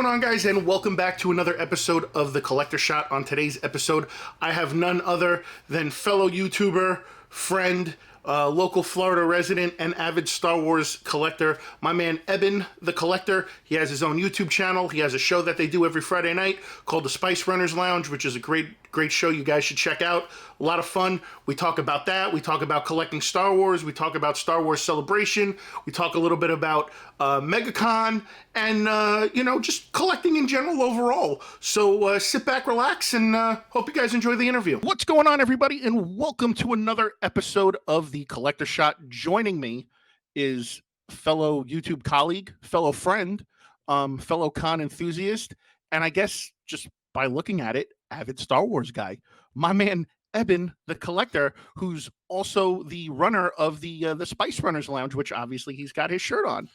on, guys, and welcome back to another episode of The Collector Shot. On today's episode, I have none other than fellow YouTuber, friend, local Florida resident, and avid Star Wars collector, my man Eben The Collector. He has his own YouTube channel. He has a show that they do every Friday night called The Spice Runners Lounge, which is a great show you guys should check out. A lot of fun. We talk about that. We talk about collecting Star Wars. We talk about Star Wars Celebration. We talk a little bit about MegaCon and, just collecting in general overall. So sit back, relax, and hope you guys enjoy the interview. What's going on, everybody? And welcome to another episode of The Collector Shot. Joining me is fellow YouTube colleague, fellow friend, fellow con enthusiast, and I guess just by looking at it, avid Star Wars guy, my man Eben The Collector, who's also the runner of the Spice Runners Lounge, which obviously he's got his shirt on.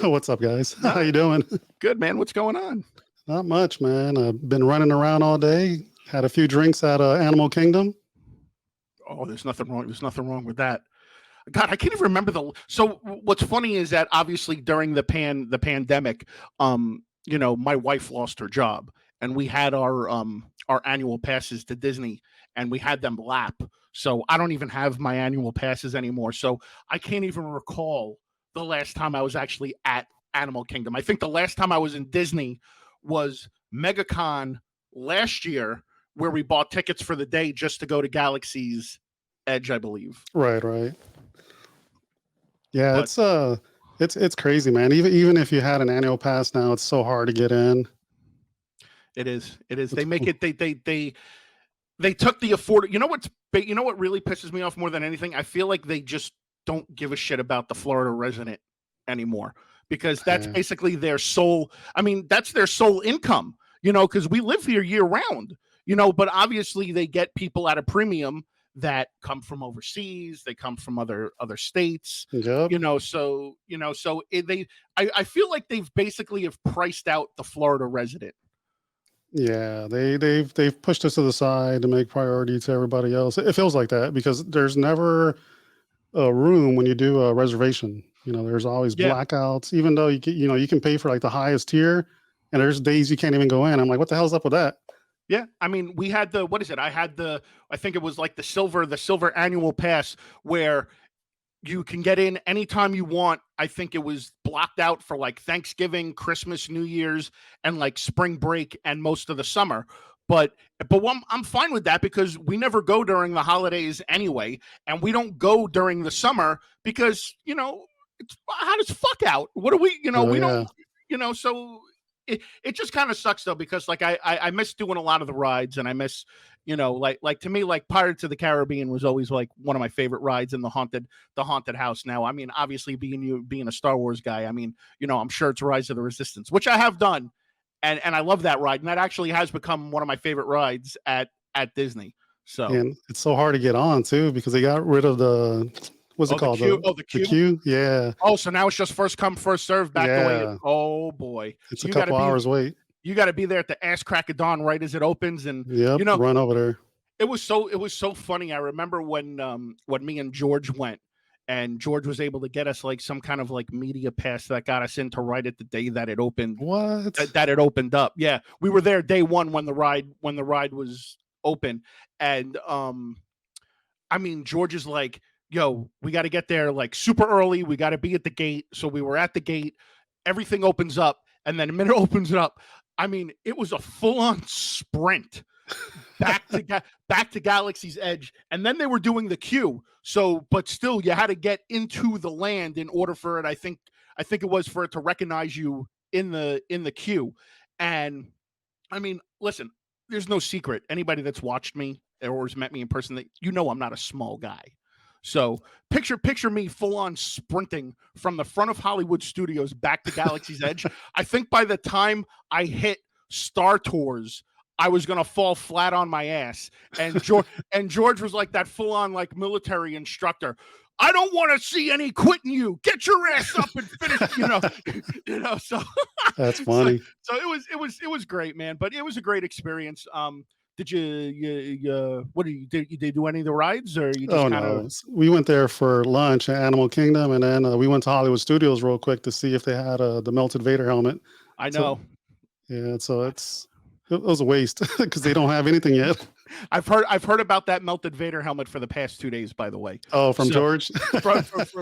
What's up, guys? How you doing? Good, man. What's going on? Not much, man. I've been running around all day. Had a few drinks at Animal Kingdom. Oh, there's nothing wrong. There's nothing wrong with that. God, I can't even remember So what's funny is that obviously during the pandemic, my wife lost her job, and we had our annual passes to Disney, and we had them lap. So I don't even have my annual passes anymore. So I can't even recall the last time I was actually at Animal Kingdom. I think the last time I was in Disney was MegaCon last year, where we bought tickets for the day just to go to Galaxy's Edge, I believe. Right. Yeah, but it's crazy, man. Even if you had an annual pass now, it's so hard to get in. It is. They make it. They took the afford. You know what really pisses me off more than anything? I feel like they just don't give a shit about the Florida resident anymore, because that's basically their sole. I mean, that's their sole income. Because we live here year round. But obviously they get people at a premium that come from overseas. They come from other states. Yep. I feel like they've basically have priced out the Florida resident. Yeah, they've pushed us to the side to make priority to everybody else. It feels like that because there's never a room when you do a reservation. There's always blackouts, even though you can pay for like the highest tier, and there's days you can't even go in. I'm like, what the hell's up with that? Yeah, I mean, we had I think it was like the silver annual pass, where you can get in anytime you want. I think it was blocked out for like Thanksgiving, Christmas, New Year's, and like spring break and most of the summer. But I'm fine with that because we never go during the holidays anyway, and we don't go during the summer because it's hot as fuck out. What do we? We don't. So it just kind of sucks though, because like I miss doing a lot of the rides, and I miss like to me, like Pirates of the Caribbean was always like one of my favorite rides in the haunted house. Now, I mean, obviously being a Star Wars guy, I mean, I'm sure it's Rise of the Resistance, which I have done, and I love that ride, and that actually has become one of my favorite rides at Disney. So, and it's so hard to get on too because they got rid of the what's it called? The queue. Yeah. Oh, so now it's just first come, first serve back the way. Oh boy, it's a couple hours wait. You got to be there at the ass crack of dawn right as it opens, and run over there. It was so funny. I remember when me and George went, and George was able to get us like some kind of like media pass that got us into right at the day that it opened. What? That it opened up. Yeah, we were there day one when the ride was open, and I mean, George is like, yo, we got to get there like super early. We got to be at the gate. So we were at the gate. Everything opens up, and then the minute it opens up, I mean, it was a full-on sprint back to Galaxy's Edge, and then they were doing the queue. So, but still, you had to get into the land in order for it. I think it was for it to recognize you in the queue. And I mean, listen, there's no secret. Anybody that's watched me or has met me in person, that I'm not a small guy. So picture me full on sprinting from the front of Hollywood Studios back to Galaxy's Edge. I think by the time I hit Star Tours, I was going to fall flat on my ass. And George was like that full on like military instructor. I don't want to see any quitting you. Get your ass up and finish, so that's funny. So it was great, man. But it was a great experience. Did you did you do any of the rides, or you just no? We went there for lunch at Animal Kingdom, and then we went to Hollywood Studios real quick to see if they had the melted Vader helmet. I So know. yeah, so it was a waste because they don't have anything yet. I've heard about that melted Vader helmet for the past 2 days, by the way. Oh, from So George.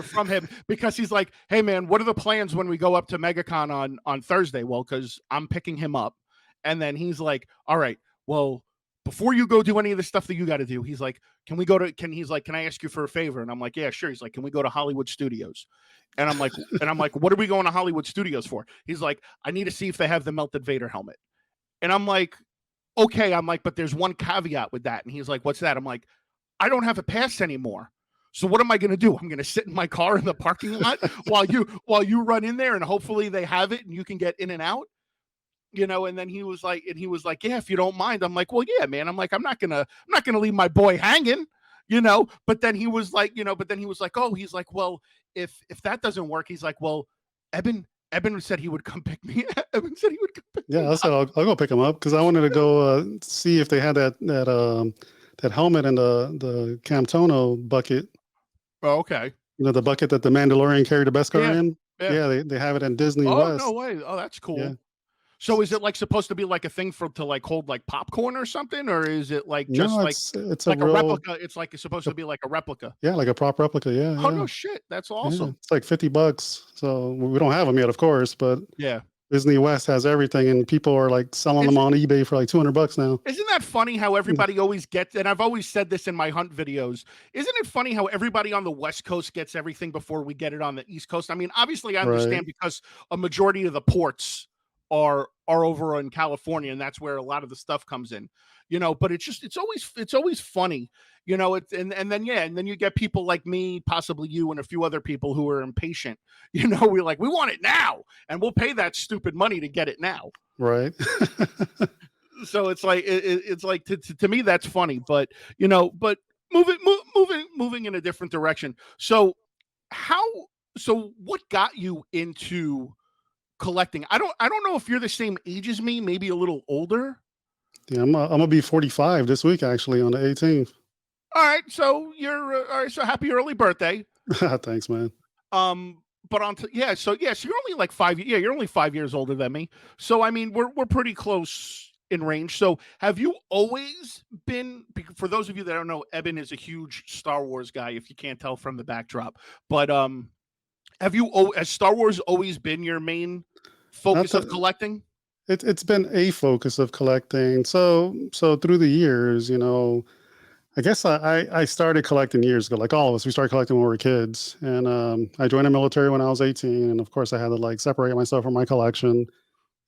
from him, because he's like, hey man, what are the plans when we go up to MegaCon on Thursday? Well, because I'm picking him up, and then he's like, all right, well, before you go do any of the stuff that you got to do, he's like, can we go to? He's like, can I ask you for a favor? And I'm like, yeah, sure. He's like, can we go to Hollywood Studios? And I'm like, what are we going to Hollywood Studios for? He's like, I need to see if they have the melted Vader helmet. And I'm like, okay. I'm like, but there's one caveat with that. And he's like, what's that? I'm like, I don't have a pass anymore. So what am I going to do? I'm going to sit in my car in the parking lot while you run in there, and hopefully they have it and you can get in and out. And then he was like, yeah, if you don't mind. I'm like, well, yeah, man. I'm like, I'm not gonna leave my boy hanging. But then he was like, oh, he's like, well, if that doesn't work, he's like, well, Eben said he would come pick me. Eben said he would come pick me Yeah, I said up. I'll go pick him up because I wanted to go see if they had that helmet in the Camtono bucket. Oh, okay. The bucket that the Mandalorian carried the Beskar Yeah. in. Yeah. Yeah, they have it in Disney Oh, no West. way. Oh, that's Yeah. cool. So is it like supposed to be like a thing to like hold like popcorn or something, or is it like just No, like it's a like a real replica? It's like it's supposed to be like a replica. yeah, like a prop replica. Yeah, Oh yeah, no shit, that's yeah. awesome. It's like $50. So we don't have them yet, of course, but Yeah. Disney West has everything, and people are like selling them Isn't on eBay for like $200 now. isn't that funny how Yeah. everybody always gets, and I've always said this in my hunt videos, isn't it funny how everybody on the West Coast gets everything before we get it on the East Coast? I mean, obviously I Right, understand because a majority of the ports are over in California, and that's where a lot of the stuff comes in. But it's always funny. And then you get people like me, possibly you, and a few other people who are impatient. We're like, we want it now, and we'll pay that stupid money to get it now. right. So it's like it's like to me that's funny, but moving in a different direction. How so what got you into collecting? I don't know if you're the same age as me, maybe a little older. Yeah, I'm gonna be 45 this week actually on the 18th. All right, so you're all right. So happy early birthday. Thanks, man. Um, but so you're only like 5. Yeah, you're only 5 years older than me. So I mean, we're pretty close in range. So have you always been? For those of you that don't know, Eben is a huge Star Wars guy. If you can't tell from the backdrop, but has Star Wars always been your main Not focus of the collecting? It's been a focus of collecting. So through the years, I guess I started collecting years ago, like all of us. We started collecting when we were kids, and I joined the military when I was 18, and of course I had to like separate myself from my collection.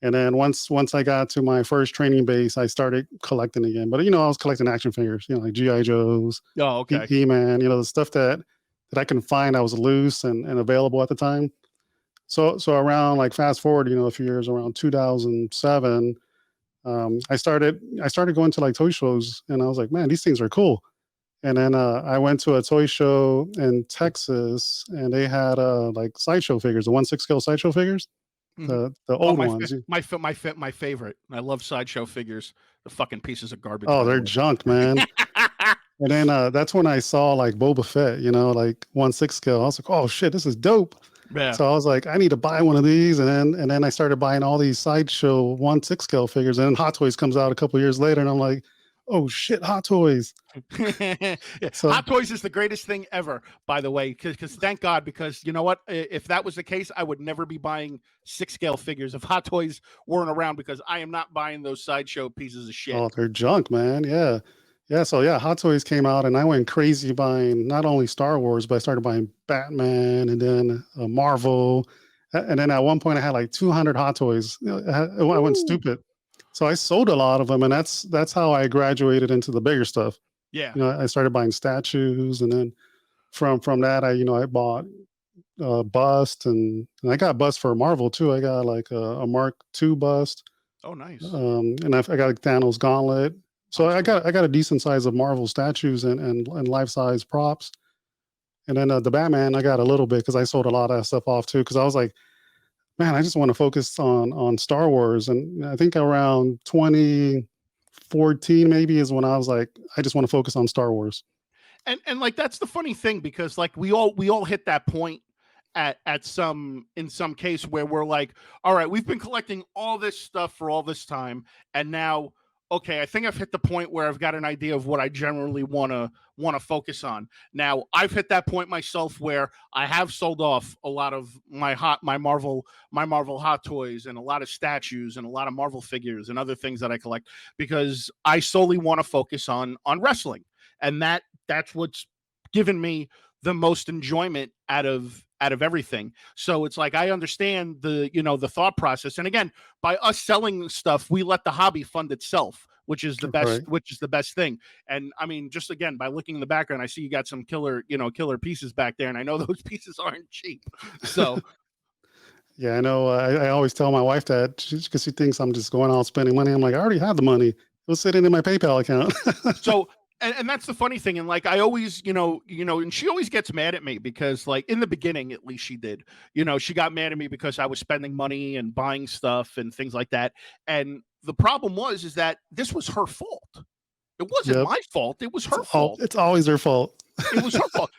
And then once I got to my first training base, I started collecting again. But I was collecting action figures, like GI Joes, Oh, okay. He-Man, the stuff that I can find that was loose and available at the time. So around like fast forward, a few years around 2007, I started going to like toy shows, and I was like, man, these things are cool. And then I went to a toy show in Texas, and they had like sideshow figures, the 1/6 scale sideshow figures, Mhm. the Oh, old ones. my favorite. I love sideshow figures. The fucking pieces of garbage, Oh, by the they're way. junk, man. And then that's when I saw like Boba Fett, like 1/6 scale. I was like, oh shit, this is dope. Yeah. So I was like, I need to buy one of these, and then I started buying all these sideshow 1/6 scale figures. And then Hot Toys comes out a couple years later, and I'm like, oh shit, Hot Toys. Yeah. So Hot Toys is the greatest thing ever, by the way, because thank God, because you know what? If that was the case, I would never be buying 6 scale figures if Hot Toys weren't around, because I am not buying those sideshow pieces of shit. oh, they're junk, man. Yeah. Yeah. So yeah, Hot Toys came out and I went crazy buying not only Star Wars, but I started buying Batman and then Marvel. And then at one point I had like 200 Hot Toys. I went Woo! stupid. So I sold a lot of them, and that's how I graduated into the bigger stuff. Yeah. I started buying statues, and then from that I bought bust, and I got bust for Marvel too. I got like a Mark II bust. Oh, nice. And I got like Thanos gauntlet. Oh, So I sweet. got I got a decent size of Marvel statues and life size props. And then the Batman, I got a little bit because I sold a lot of that stuff off too. Because I was like, man, I just want to focus on Star Wars. And I think around 2014 maybe is when I was like, I just want to focus on Star Wars. And like that's the funny thing, because like we all hit that point, at some in some case where we're like, all right, we've been collecting all this stuff for all this time, and now, okay, I think I've hit the point where I've got an idea of what I generally want to focus on. Now I've hit that point myself where I have sold off a lot of my Marvel hot toys and a lot of statues and a lot of Marvel figures and other things that I collect because I solely want to focus on wrestling, and that's what's given me the most enjoyment out of everything. So it's like I understand the thought process. And again, by us selling stuff, we let the hobby fund itself, Right. which is the best thing. And I mean, just again by looking in the background, I see you got some killer pieces back there, and I know those pieces aren't cheap. So Yeah, I know. I always tell my wife that because she thinks I'm just going out spending money. I'm like, I already have the money. It was sitting in my PayPal account. so and that's the funny thing, and like I always and she always gets mad at me because like in the beginning at least she did, she got mad at me because I was spending money and buying stuff and things like that. And the problem was is that this was her fault. It wasn't Yep. my fault, it was It's her fault. it's always their fault. It was her fault.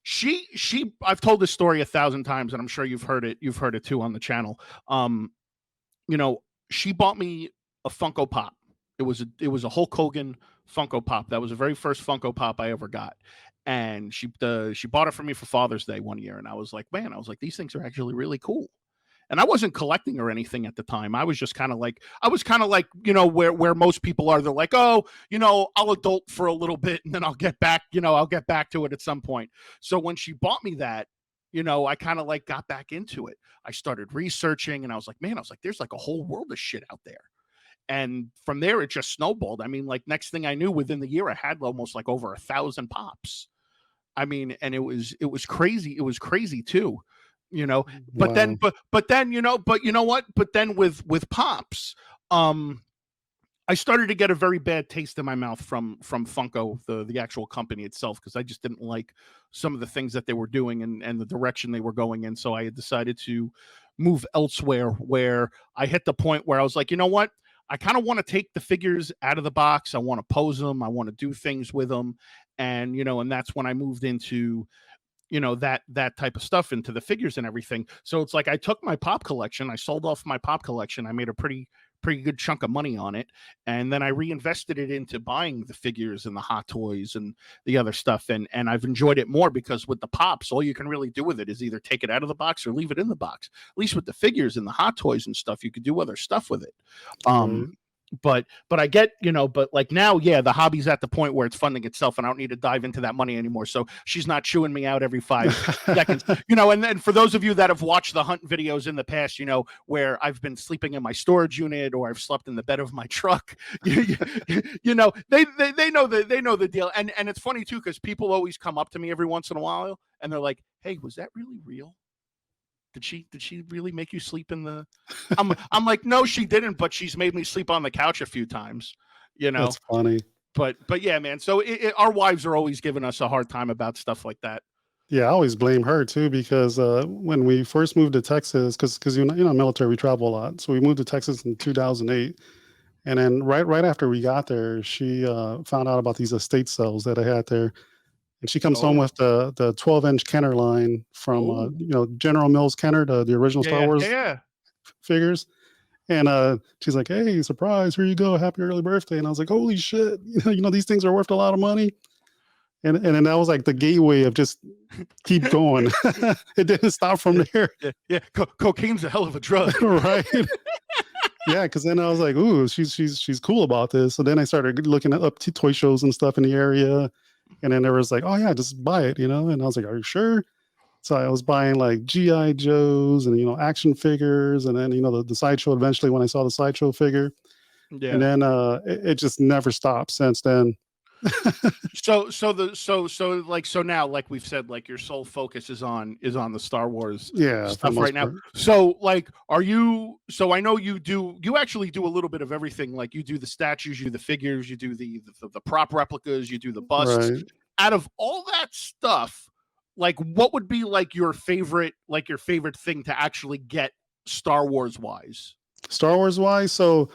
She I've told this story 1,000 times, and I'm sure you've heard it too on the channel. um you know, she bought me a Funko Pop. It was a Hulk Hogan Funko Pop. That was the very first Funko Pop I ever got. And she bought it for me for Father's Day one year, and I was like, man, I was like, these things are actually really cool. And I wasn't collecting or anything at the time. I was just kind of like, where most people are. They're like, oh, I'll adult for a little bit and then I'll get back to it at some point. So when she bought me that, I kind of like got back into it. I started researching, and I was like, man, I was like, there's like a whole world of shit out there. And from there, it just snowballed. I mean, like next thing I knew, within the year, I had almost like over 1,000 pops. I mean, and it was crazy. It was crazy too, you know. Wow. But then but you know what? But then with pops, um, I started to get a very bad taste in my mouth from Funko, the actual company itself, because I just didn't like some of the things that they were doing and the direction they were going in. So I had decided to move elsewhere, where I hit the point where I was like, you know what? I kind of want to take the figures out of the box. I want to pose them. I want to do things with them. And and that's when I moved into that type of stuff, into the figures and everything. So it's like I took my pop collection, I sold off my pop collection, I made a pretty good chunk of money on it, and then I reinvested it into buying the figures and the hot toys and the other stuff. And I've enjoyed it more because with the pops, all you can really do with it is either take it out of the box or leave it in the box. At least with the figures and the hot toys and stuff, you could do other stuff with it. um Right. but I get, but like now, yeah, the hobby's at the point where it's funding itself, and I don't need to dive into that money anymore. So she's not chewing me out every 5 seconds. And then for those of you that have watched the hunt videos in the past, where I've been sleeping in my storage unit or I've slept in the bed of my truck, they know the deal. And it's funny too, because people always come up to me every once in a while and they're like, hey, was that really real? Did she really make you sleep in the I'm like, no, she didn't, but she's made me sleep on the couch a few times, you know. That's funny. But yeah, man. So our wives are always giving us a hard time about stuff like that. Yeah, I always blame her too because when we first moved to Texas, because military, we travel a lot, so we moved to Texas in 2008, and then right after we got there, she found out about these estate sales that I had there, and she comes home Oh, with the 12-inch Kenner line from oh, General Mills Kenner, the original yeah, Star yeah, Wars yeah, figures. And she's like, "Hey, surprise! Here you go, happy early birthday!" And I was like, "Holy shit! These things are worth a lot of money." And then that was like the gateway of just keep going. It didn't stop from yeah, there, yeah. Cocaine's a hell of a drug. right? Yeah, because then I was like, "Ooh, she's cool about this." So then I started looking at up to toy shows and stuff in the area, and then there was like, "Oh yeah, just buy it," And I was like, "Are you sure?" So I was buying like GI Joes and action figures, and then the sideshow. Eventually, when I saw the sideshow figure, and Yeah. then it just never stopped since then. So now, like we've said, like your sole focus is on the Star Wars Yeah, for the stuff right most now. part. So like, are you? So I know you actually do a little bit of everything. Like you do the statues, you do the figures, you do the prop replicas, you do the busts. Right. Out of all that stuff, like what would be like your favorite thing to actually get Star Wars wise? Star Wars wise, so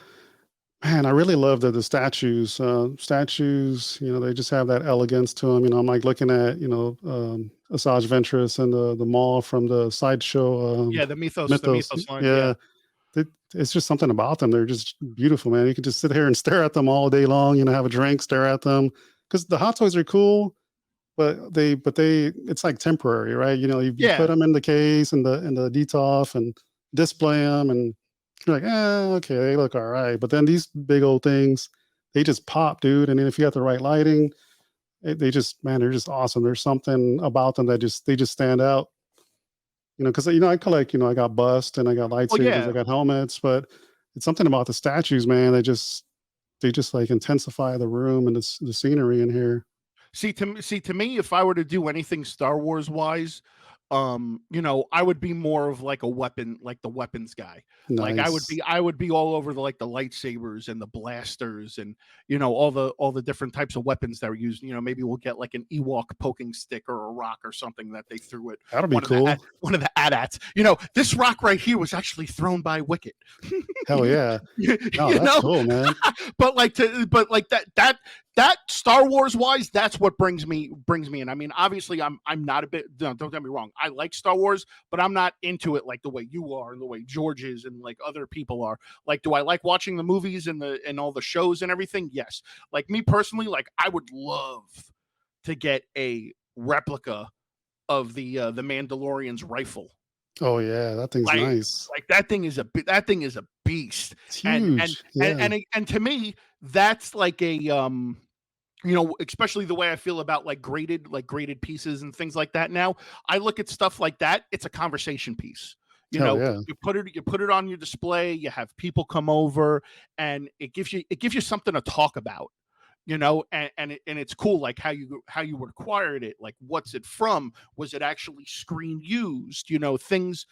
man, I really love the statues. Statues, they just have that elegance to them. I'm like looking at, Asajj Ventress and the mall from the sideshow Yeah, the Mythos. Mythos line. Yeah. Yeah, it's just something about them. They're just beautiful, man. You can just sit here and stare at them all day long. Have a drink, stare at them because the hot toys are cool, but they it's like temporary, right? You put Yeah. them in the case and the detolf and display them, and you're like, okay, they look all right. But then these big old things, they just pop, dude. And then if you got the right lighting, they just, man, they're just awesome. There's something about them that they just stand out. Because I collect, I got bust and I got Well, lightsabers, I yeah. got helmets, but it's something about the statues, man. They just like intensify the room and the scenery in here. See to me, if I were to do anything Star Wars wise, I would be more of like a weapon, like the weapons guy. Like Nice. I would be all over the lightsabers and the blasters and all the different types of weapons that are used. Maybe we'll get like an Ewok poking stick or a rock or something that they threw at That'll be cool. one of the AT-ATs. This rock right here was actually thrown by Wicket. Hell yeah. you, No, you that's know, cool, man. but that Star Wars wise, that's what brings me in. I mean, obviously, I'm not a bit. Don't get me wrong. I like Star Wars, but I'm not into it like the way you are and the way George is and like other people are. Like, do I like watching the movies and all the shows and everything? Yes. Like me personally, like I would love to get a replica of the Mandalorian's rifle. Oh yeah, that thing's Like nice. like that thing is a beast. It's And and huge. and Yeah. and to me, that's like a especially the way I feel about like graded pieces and things like that now. I look at stuff like that, it's a conversation piece. You Hell know, yeah. you put it on your display, you have people come over and it gives you something to talk about. And it's cool like how you acquired it, like what's it from, was it actually screen used, things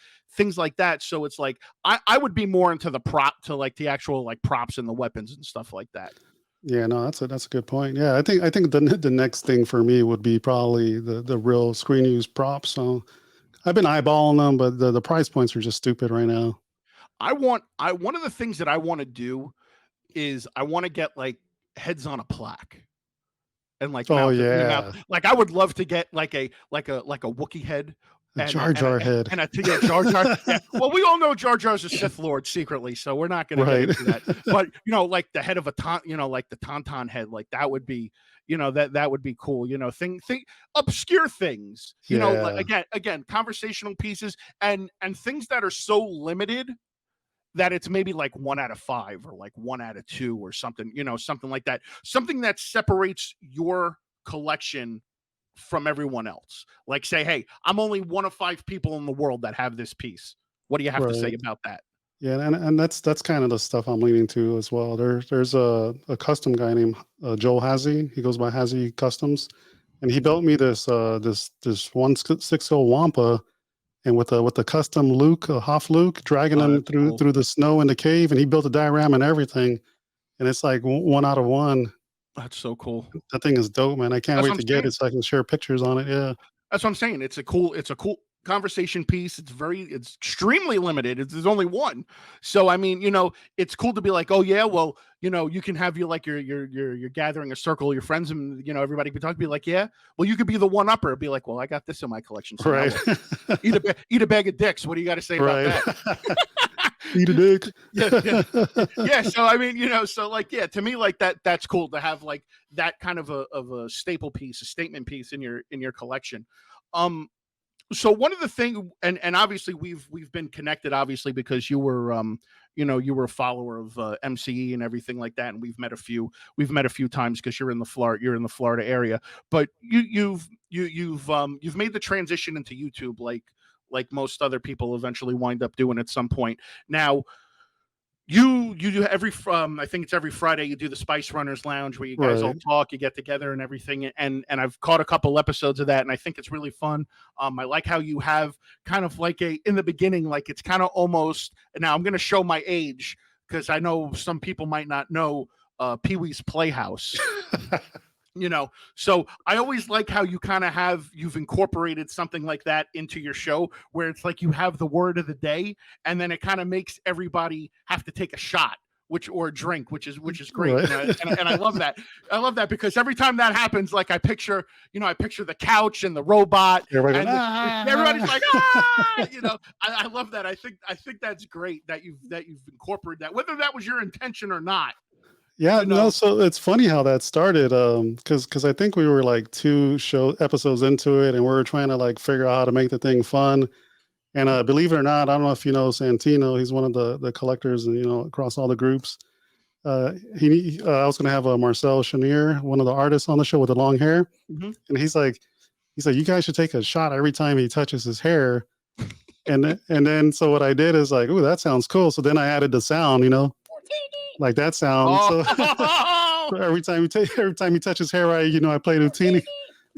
like that. So it's like I would be more into the prop to like the actual like props and the weapons and stuff like that. Yeah, no, that's a good point. Yeah, I think the next thing for me would be probably the real screen use props. So I've been eyeballing them, but the price points are just stupid right now. I one of the things that I want to do is I want to get like heads on a plaque and like Oh mount it in the mouth. yeah, Like I would love to get like a Wookiee head a Jar and a Jar head. and a to get Jar Jar. Yeah. Well, we all know Jar Jar's a Sith Lord secretly, so we're not going to get Right. into that. But like the head of a like the Tauntaun head, like that would be, that would be cool. Think obscure things. Like, Yeah. again, conversational pieces and things that are so limited that it's maybe like 1 out of 5 or like 1 out of 2 or something, something like that. Something that separates your collection from everyone else. Like say, hey, I'm only one of 5 people in the world that have this piece. What do you have to say Right. about that? Yeah, and that's kind of the stuff I'm leaning to as well. There's a custom guy named Joel Hazy. He goes by Hazy Customs, and he built me this 160 Wampa, and with the custom Luke, Hoff Luke, dragging Oh, him that's through cool. through the snow in the cave, and he built a diorama and everything, and it's like 1 out of 1. That's so cool. That thing is dope, man. I can't That's wait what I'm to get saying. it so I can share pictures on it. Yeah. That's what I'm saying. It's a cool conversation piece. It's extremely limited. There's only one. So I mean, it's cool to be like, oh yeah, well, you can have you're gathering a circle of your friends and everybody can talk. Be like, yeah, well, you could be the one upper. Be like, well, I got this in my collection. So now Right. what? Eat a bag of dicks. What do you got to say about Right. that? Eat a dick. Yeah, yeah, yeah. So I mean, so like, yeah, to me, like that's cool to have like that kind of a staple piece, a statement piece in your collection. Um, so one of the thing, and obviously we've been connected, obviously because you were a follower of MCE and everything like that, and we've met a few times because you're in the Florida area, but you've made the transition into YouTube like most other people eventually wind up doing at some point. Now you do I think it's every Friday you do the Spice Runners Lounge where you guys all Right. talk, you get together and everything, and I've caught a couple episodes of that and I think it's really fun. I like how you have kind of like in the beginning, like it's kind of almost, now I'm going to show my age because I know some people might not know Pee-wee's Playhouse. So I always like how you've incorporated something like that into your show where it's like you have the word of the day and then it kind of makes everybody have to take a shot which or a drink, which is great. Right. And I love that. I love that because every time that happens, like I picture the couch and the robot, Everybody and goes, everybody's ah. like, I love that. I think that's great that you've incorporated that, whether that was your intention or not. Yeah, You no, know, so it's funny how that started. Because I think we were like two show episodes into it, and we were trying to like figure out how to make the thing fun. And believe it or not, I don't know if you know Santino. He's one of the collectors, and across all the groups. I was going to have a Marcel Chenier, one of the artists on the show with the long hair, mm-hmm. and he's like, you guys should take a shot every time he touches his hair. And then so what I did is like, ooh, that sounds cool. So then I added the sound, like that sound. So Oh, every time he touches hair, I play Utini.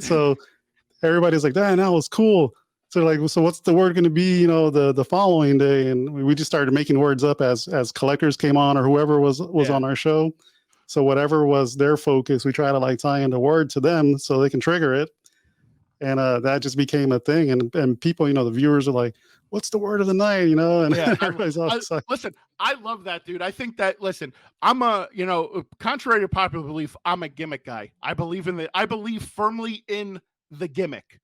So everybody's like, that was cool. So like, so what's the word going to be, the following day? And we just started making words up as collectors came on or whoever was yeah. on our show. So whatever was their focus, we try to like tie in the word to them so they can trigger it. And that just became a thing. And people, the viewers are like, what's the word of the night? And Yeah, everybody's all excited. listen, I love that, dude. I think that I'm contrary to popular belief, I'm a gimmick guy. I believe firmly in the gimmick,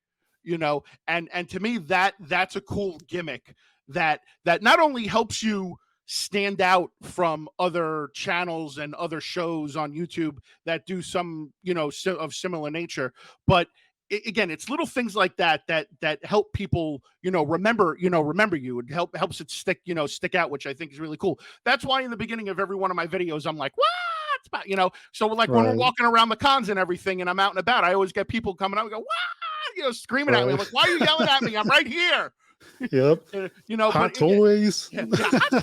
and to me that's a cool gimmick that not only helps you stand out from other channels and other shows on YouTube that do some, of similar nature, but again, it's little things like that help people, remember you. It helps it stick out, which I think is really cool. That's why in the beginning of every one of my videos, I'm like, what? So like when we're Right. walking around the cons and everything, and I'm out and about, I always get people coming out and go, what? Screaming at me. I'm like, why are you yelling at me? I'm right here. Yep. Hot toys. Hot toy.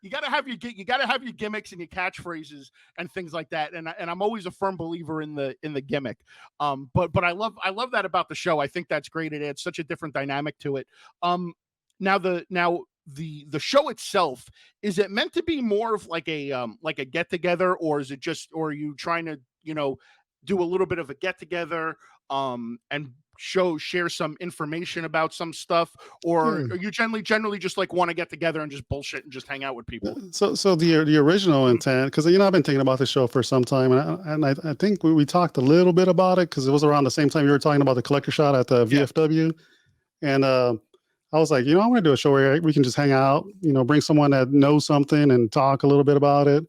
You gotta have your gimmicks and your catchphrases and things like that. And I'm always a firm believer in the gimmick. But I love that about the show. I think that's great. It adds such a different dynamic to it. Now the show itself, is it meant to be more of like a get together, or is it just, or are you trying to do a little bit of a get together and share some information about some stuff, or are you generally just like want to get together and just bullshit and just hang out with people? So the original intent, because I've been thinking about the show for some time, and I think we talked a little bit about it because it was around the same time you were talking about the collector shot at the VFW, and I was like, I want to do a show where we can just hang out, bring someone that knows something and talk a little bit about it.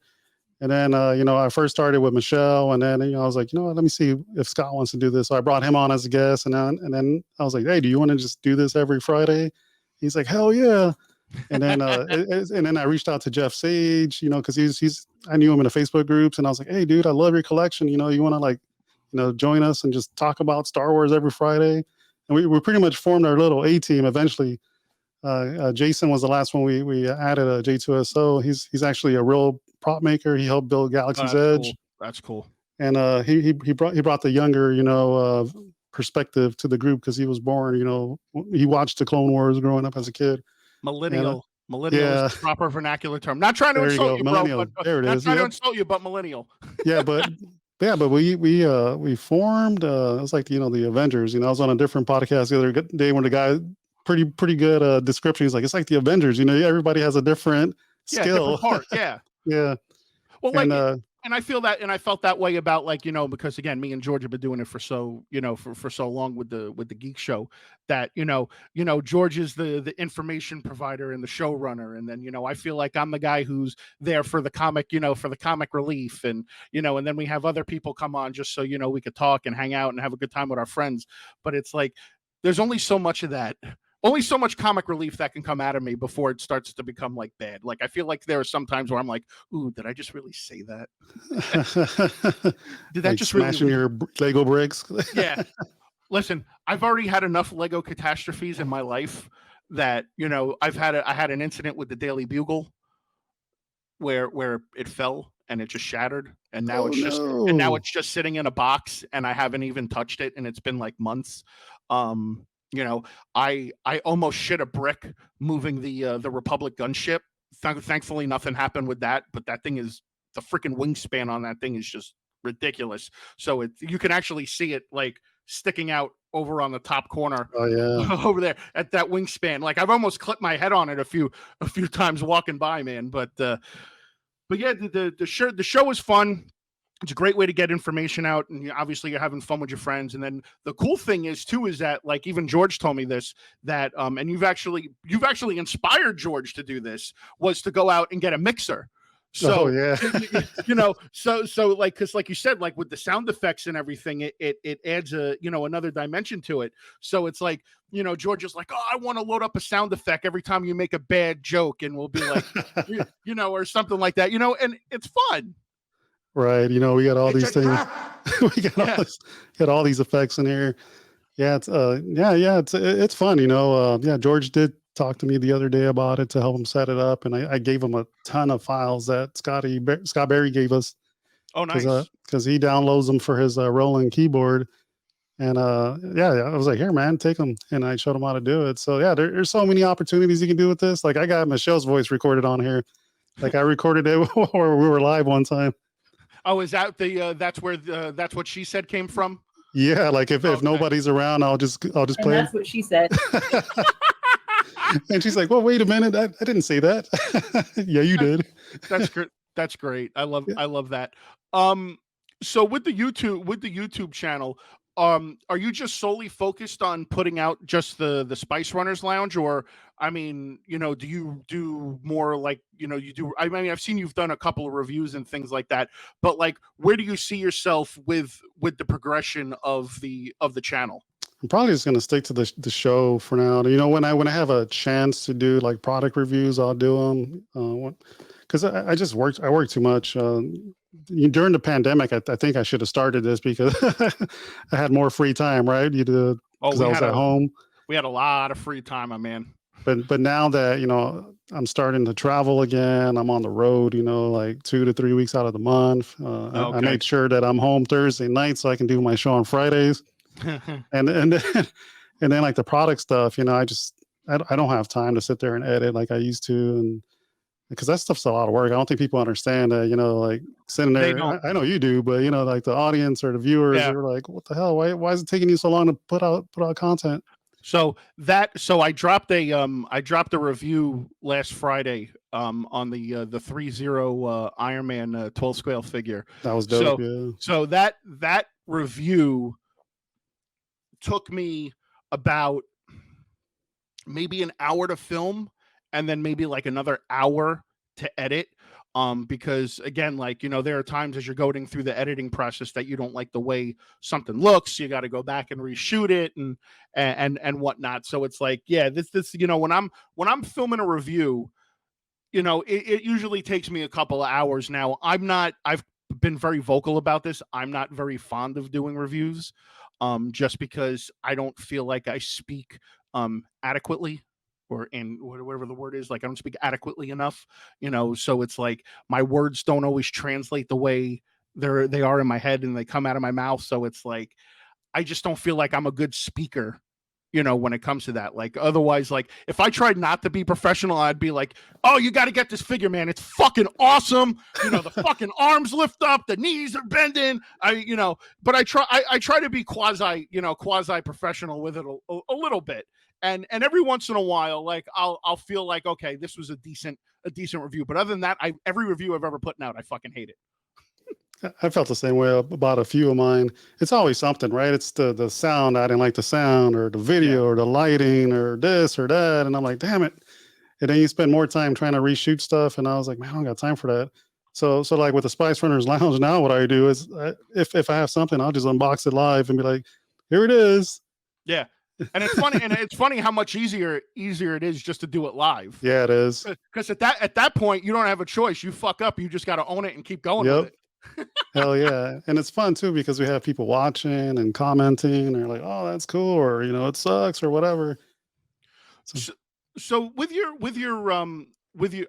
And then, I first started with Michelle, and then, I was like, let me see if Scott wants to do this. So I brought him on as a guest, and then I was like, hey, do you want to just do this every Friday? He's like, hell yeah. And then, and then I reached out to Jeff Sage, because I knew him in the Facebook groups, and I was like, hey, dude, I love your collection. You want to like, join us and just talk about Star Wars every Friday. And we pretty much formed our little A team eventually. Jason was the last one we added, a J2SO. He's actually a real prop maker. He helped build Galaxy's Edge. Cool. That's cool. And he brought the younger perspective to the group because he was born. He watched the Clone Wars growing up as a kid. Millennial is the proper vernacular term. Not trying to insult you, bro. But, there it is. Not trying to insult you, but millennial. Yeah, but we formed. It was like the Avengers. I was on a different podcast the other day when the guy pretty good description. He's like, it's like the Avengers. Everybody has a different skill. Different part. Yeah. Yeah. Well, and I feel that, and I felt that way about because again, me and George have been doing it for so long with the Geek Show that George is the information provider and the showrunner, and then I feel like I'm the guy who's there for the comic for the comic relief, and and then we have other people come on just so we could talk and hang out and have a good time with our friends. But it's like there's only so much of that. Only so much comic relief that can come out of me before it starts to become like bad. Like I feel like there are some times where I'm like, "Ooh, did I just really say that? Did that like just smashing really?" your Lego bricks? Yeah. Listen, I've already had enough Lego catastrophes in my life that I had an incident with the Daily Bugle where it fell and it just shattered, and now it's just sitting in a box, and I haven't even touched it, and it's been like months. I almost shit a brick moving the Republic gunship. Thankfully, nothing happened with that. But that thing is the freaking wingspan on that thing is just ridiculous. So you can actually see it like sticking out over on the top corner. Oh yeah, over there at that wingspan. Like I've almost clipped my head on it a few times walking by, man. But but yeah, the show was fun. It's a great way to get information out, and obviously you're having fun with your friends. And then the cool thing is too is that, like, even George told me this, that and you've actually inspired George to do this, was to go out and get a mixer. Oh So yeah. so like, because like you said, like with the sound effects and everything, it adds another dimension to it. So it's like, George is like, oh, I want to load up a sound effect every time you make a bad joke, and we'll be like, or something like that, and it's fun. Right. We got all It's these a things. trap. We got Yeah. all these effects in here. Yeah, it's fun. Yeah, George did talk to me the other day about it to help him set it up, and I gave him a ton of files that Scott Berry gave us Oh, because nice. he downloads them for his Roland keyboard. And yeah, I was like, here, man, take them. And I showed him how to do it. So yeah, there's so many opportunities you can do with this. Like I got Michelle's voice recorded on here. Like I recorded it where we were live one time. Oh, is that that's what she said came from? Yeah, like if Okay. nobody's around, I'll just And play that's what she said. And she's like, well, wait a minute, I didn't say that. Yeah, you did. That's great. That's great. I love Yeah. I love that. Um, so with the YouTube channel, are you just solely focused on putting out just the Spice Runners Lounge, or I mean, do you do more like, you do? I mean, I've seen you've done a couple of reviews and things like that, but like, where do you see yourself with the progression of the channel? I'm probably just gonna stick to the show for now. When I have a chance to do like product reviews, I'll do them. Because I just worked. I worked too much during the pandemic. I think I should have started this because I had more free time, right? Oh, Because I was at home. we had a lot of free time, my man. But now that I'm starting to travel again, I'm on the road. Like 2 to 3 weeks out of the month. I Okay. made sure that I'm home Thursday night so I can do my show on Fridays. And then and then like the product stuff, I don't have time to sit there and edit like I used to, and because that stuff's a lot of work. I don't think people understand that, like sitting They there. don't. I know you do, but like the audience or the viewers Yeah. are like, what the hell? Why is it taking you so long to put out content? So I dropped a review last Friday on the 3-0 Iron Man 12 scale figure. That was dope. So Yeah. so that review took me about maybe an hour to film, and then maybe like another hour to edit. Because again, like, there are times as you're going through the editing process that you don't like the way something looks. You got to go back and reshoot it and whatnot. So it's like, yeah, this when I'm filming a review, it usually takes me a couple of hours. Now, I've been very vocal about this. I'm not very fond of doing reviews, just because I don't feel like I speak adequately, or in whatever the word is, like I don't speak adequately enough, so it's like my words don't always translate the way they are in my head and they come out of my mouth. So it's like I just don't feel like I'm a good speaker, when it comes to that. Like, otherwise, like, if I tried not to be professional, I'd be like, oh, you got to get this figure, man. It's fucking awesome. The fucking arms lift up, the knees are bending. But I try to be quasi professional with it a little bit. And every once in a while, like, I'll feel like, okay, this was a decent review. But other than that, every review I've ever put out, I fucking hate it. I felt the same way about a few of mine. It's always something, right? It's the sound. I didn't like the sound, or the Yeah. video, or the lighting, or this or that. And I'm like, damn it. And then you spend more time trying to reshoot stuff. And I was like, man, I don't got time for that. So like with the Spice Runners Lounge now, what I do is if I have something, I'll just unbox it live and be like, here it is. Yeah. And it's funny how much easier it is just to do it live. Yeah, it is. Because at that point, you don't have a choice. You fuck up, you just got to own it and keep going with Yep. it. Hell yeah. And it's fun too because we have people watching and commenting. They're like, oh, that's cool. Or, it sucks or whatever. So, So with your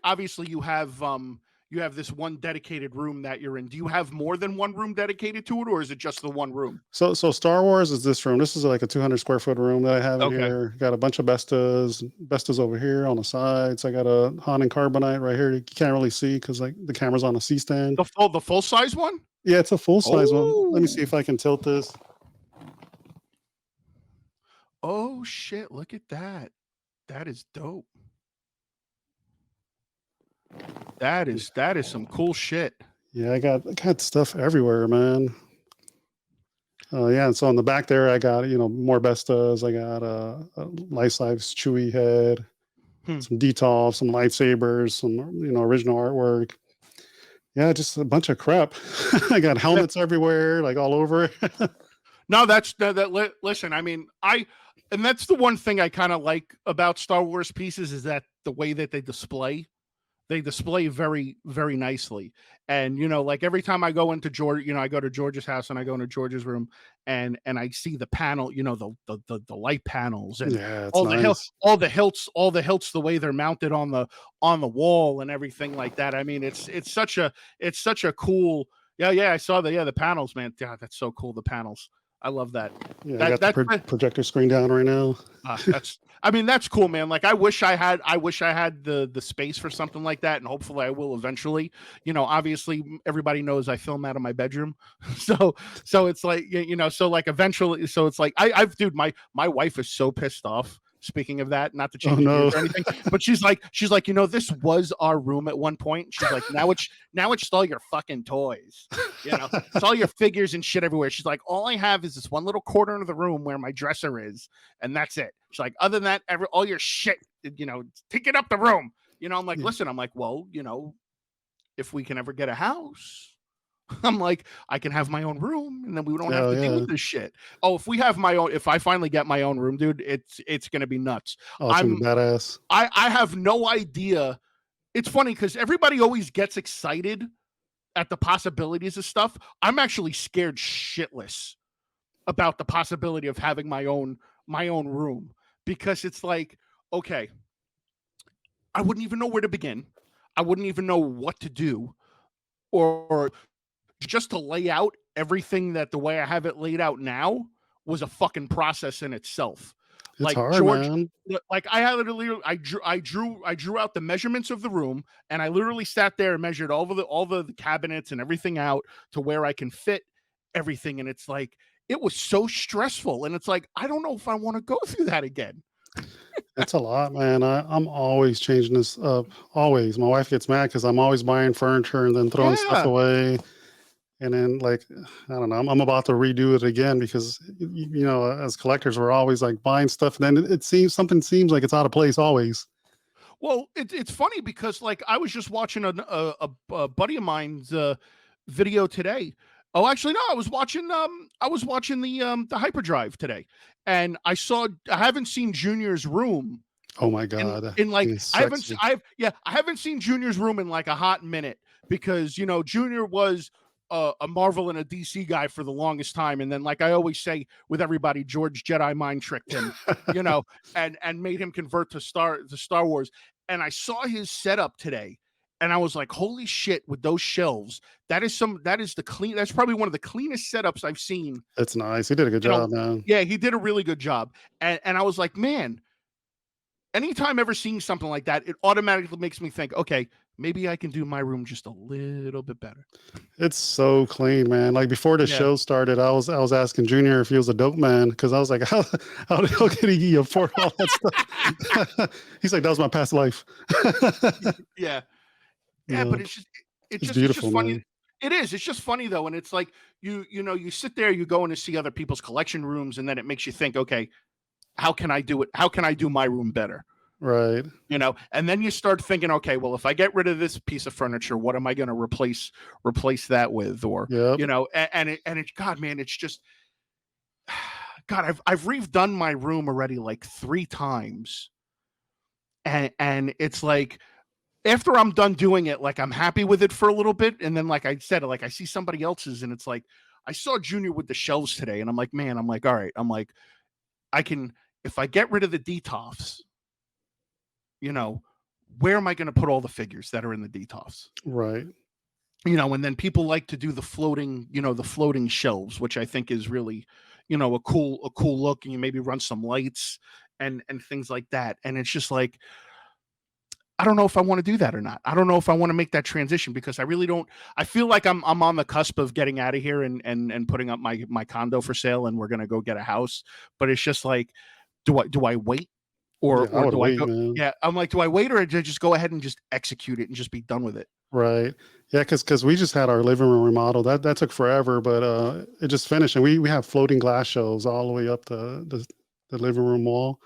obviously you have this one dedicated room that you're in. Do you have more than one room dedicated to it, or is it just the one room? so Star Wars is this room. This is like a 200 square foot room that I have in Okay. here. Got a bunch of Bestas over here on the sides. I got a Han and Carbonite right here. You can't really see because like the camera's on a C stand. The full size one? Yeah, it's a full size one. Let me Oh. see if I can tilt this. Oh shit, look at that. That is dope. That is some cool shit. Yeah, I got stuff everywhere, man. Yeah, and so on the back there, I got more Bestas. I got a Life Size Chewy head, Hmm. some Detolf, some lightsabers, some original artwork. Yeah, just a bunch of crap. I got Yeah. helmets everywhere, like all over. No, listen, I mean, and that's the one thing I kind of like about Star Wars pieces is that the way that they display very very nicely. And like every time I go into George, I go to George's house and I go into George's room, and I see the panel, the light panels and Yeah, it's nice. all the hilts the way they're mounted on the wall and everything like that. I mean, it's such a cool. Yeah, I saw the panels, man. Yeah, that's so cool, the panels. I love that. Yeah, I that got the that projector screen down right now. I mean, that's cool, man. Like, I wish I had the space for something like that, and hopefully, I will eventually. Obviously, everybody knows I film out of my bedroom, so it's like so like eventually, so it's like dude, my wife is so pissed off. Speaking of that, not to Oh change gears no. or anything, but she's like, this was our room at one point. She's like, now it's just all your fucking toys. It's all your figures and shit everywhere. She's like, all I have is this one little corner of the room where my dresser is, and that's it. She's like, other than that, all your shit, taking up the room. I'm like, Yeah. listen, I'm like, well, if we can ever get a house, I'm like, I can have my own room, and then we don't have Oh to deal yeah. with this shit. Oh, if I finally get my own room, dude, it's gonna be nuts. Oh, it's gonna I'm be badass. I have no idea. It's funny because everybody always gets excited at the possibilities of stuff. I'm actually scared shitless about the possibility of having my own room, because it's like, okay, I wouldn't even know where to begin. I wouldn't even know what to do, or just to lay out everything that the way I have it laid out now was a fucking process in itself. It's Like hard, George, man. like I had literally, I drew out the measurements of the room, and I literally sat there and measured all the cabinets and everything out to where I can fit everything. And it's like, it was so stressful, and it's like, I don't know if I want to go through that again. It's a lot, man. I'm always changing this up. Always. My wife gets mad because I'm always buying furniture and then throwing stuff Yeah. away. And then, like, I don't know, I'm about to redo it again because, as collectors, we're always like buying stuff. And then it seems something seems like it's out of place always. Well, it's funny because like I was just watching a buddy of mine's video today. Oh, actually, no, I was watching the hyperdrive today, and I haven't seen Junior's room Oh my in God. like He's sexy. I haven't seen Junior's room in like a hot minute, because Junior was a Marvel and a DC guy for the longest time, and then, like I always say with everybody, George Jedi mind tricked him, and made him convert to Star Wars. And I saw his setup today, and I was like, holy shit, with those shelves, that's probably one of the cleanest setups I've seen. It's nice. He did a good You know, job, man. yeah, he did a really good job. And I was like, man, anytime ever seeing something like that, it automatically makes me think, okay, maybe I can do my room just a little bit better. It's so clean, man. Like before the Yeah. show started, I was asking Junior if he was a dope man because I was like, how could he afford all that stuff? He's like, that was my past life. Yeah. Yeah, Yeah, but it's it's just beautiful, funny. man. It is. It's just funny though, and it's like you sit there, you go in to see other people's collection rooms, and then it makes you think, okay, how can I do it? How can I do my room better? Right. And then you start thinking, okay, well, if I get rid of this piece of furniture, what am I going to replace that with? Or Yep. God, man, it's just, God, I've redone my room already like 3 times, and it's like, after I'm done doing it, like I'm happy with it for a little bit, and then, like I said, like I see somebody else's, and it's like, I saw Junior with the shelves today, and I'm like, man, I'm like, all right, I'm like, I can, if I get rid of the DTOFs, you know, where am I going to put all the figures that are in the DTOFs? Right. And then people like to do the floating shelves, which I think is really, a cool look, and you maybe run some lights and things like that. And it's just like, I don't know if I want to do that or not. I don't know if I want to make that transition, because I really don't. I feel like I'm on the cusp of getting out of here and putting up my condo for sale, and we're gonna go get a house. But it's just like, do I wait? or Yeah, I would do I wait, go? man. Yeah, I'm like, do I wait or do I just go ahead and just execute it and just be done with it? Right. Yeah, because we just had our living room remodeled. That took forever, but it just finished, and we have floating glass shows all the way up the living room wall,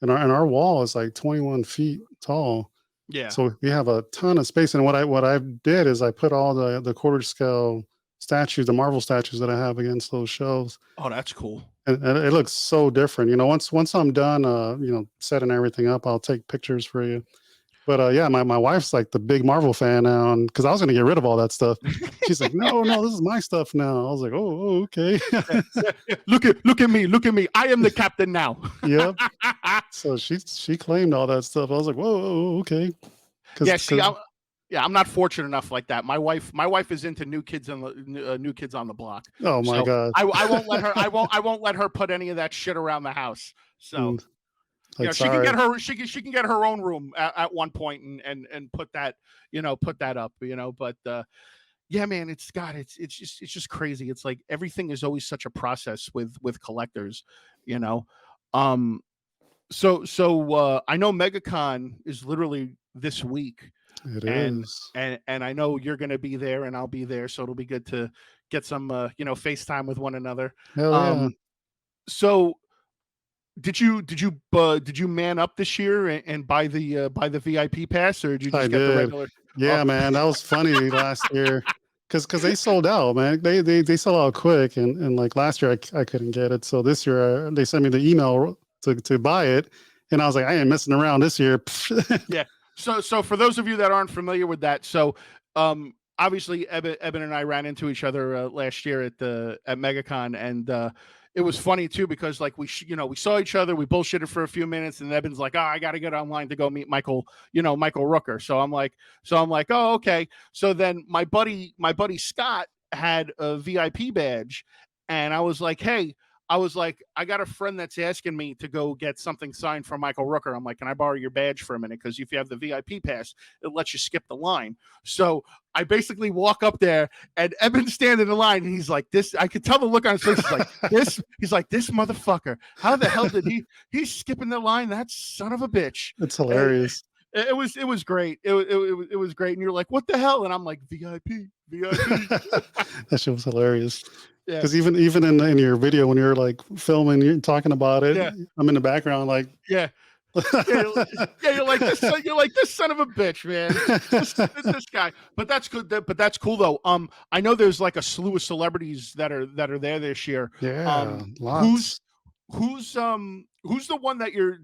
and our wall is like 21 feet tall. Yeah. So we have a ton of space. And what I did is I put all the quarter scale statues, the Marvel statues that I have against those shelves, Oh, that's cool. and it looks so different. Once I'm done, setting everything up, I'll take pictures for you. But yeah, my wife's like the big Marvel fan now, and because I was gonna get rid of all that stuff, she's like, no, no, this is my stuff now. I was like, oh, okay. Yeah, yeah, yeah. Look at me, look at me. I am the captain now. Yep. So she claimed all that stuff. I was like, whoa, okay. Yeah, Because see, I'm not fortunate enough like that. My wife is into new kids on the block. oh my So god, I won't let her. I won't let her put any of that shit around the house. So Mm, like she can sorry. get she can get her own room at one point and put that put that up. But yeah, man, it's just crazy. It's like everything is always such a process with collectors. You know, um, I know MegaCon is literally this week, It and is. and I know you're going to be there and I'll be there, so it'll be good to get some FaceTime with one another. Hell yeah. Um, so did you man up this year and buy the VIP pass, or did you I just get the did. regular? Oh, Yeah, man, that was funny last year, because they sold out, man. They sell out quick, and like last year I couldn't get it. So this year they sent me the email to buy it, and I was like, I ain't messing around this year. yeah. So for those of you that aren't familiar with that, obviously Eben and I ran into each other last year at MegaCon, and it was funny too because like we saw each other, we bullshitted for a few minutes, and Eben's like, oh, I got to get online to go meet Michael Rooker. So I'm like, oh, okay. So then my buddy Scott had a VIP badge, and I was like, hey. I was like, I got a friend that's asking me to go get something signed from Michael Rooker. I'm like, can I borrow your badge for a minute? Because if you have the VIP pass, it lets you skip the line. So I basically walk up there, and Eben's standing in line, and he's like, this. I could tell the look on his face. He's like, this. He's like, this motherfucker. How the hell did he's skipping the line? That son of a bitch. It's And hilarious. it was great. It was great. And you're like, what the hell? And I'm like, VIP, VIP. That shit was hilarious. Yeah, Because even in your video when you're like filming, you're talking about it. yeah, I'm in the background like. yeah. Yeah, you're like this. You're like this son of a bitch, man. It's this guy. But that's good. But that's cool though. I know there's like a slew of celebrities that are there this year. Yeah, Who's lots. who's the one that you're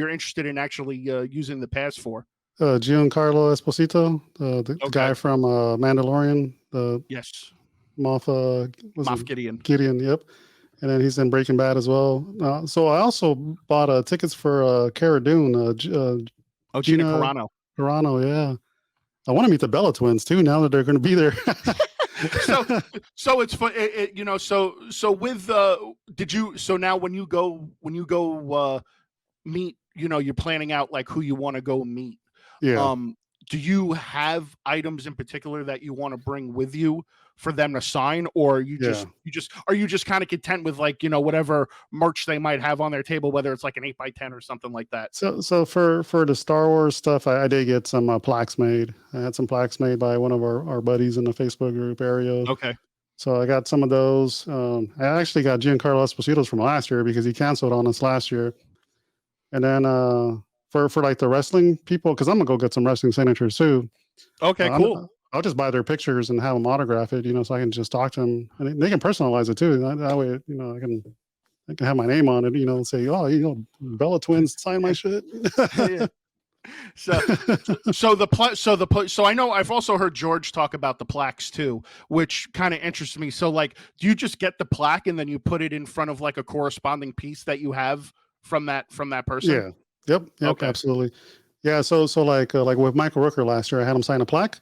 interested in actually using the pass for? Giancarlo Esposito, the guy Okay. from Mandalorian, the Yes. Moff, was it Moff Gideon. Gideon? Yep. And then he's in Breaking Bad as well. So I also bought tickets for Cara Dune, Oh, Gina Gina Carano. Carano. Yeah, I want to meet the Bella twins too. Now that they're going to be there. so so it's fun. So with did you so now when you go meet, you're planning out like who you want to go meet. Yeah, Um, do you have items in particular that you want to bring with you for them to sign, or yeah. are you just kind of content with like whatever merch they might have on their table, whether it's like an 8x10 or something like that? So for the Star Wars stuff, I did get some plaques made. I had some plaques made by one of our buddies in the Facebook group area. Okay. So I got some of those. I actually got Giancarlo Esposito's from last year because he canceled on us last year. And then for like the wrestling people, because I'm gonna go get some wrestling signatures too. Okay. Cool. I'll just buy their pictures and have them autograph it, so I can just talk to them, and they can personalize it too. That way, I can have my name on it, and say, oh, Bella Twins sign my shit. Yeah. So so I know I've also heard George talk about the plaques too, which kind of interests me. So like, do you just get the plaque and then you put it in front of like a corresponding piece that you have from that person? Yeah. Yep. Okay. Absolutely. Yeah. So like with Michael Rooker last year, I had him sign a plaque,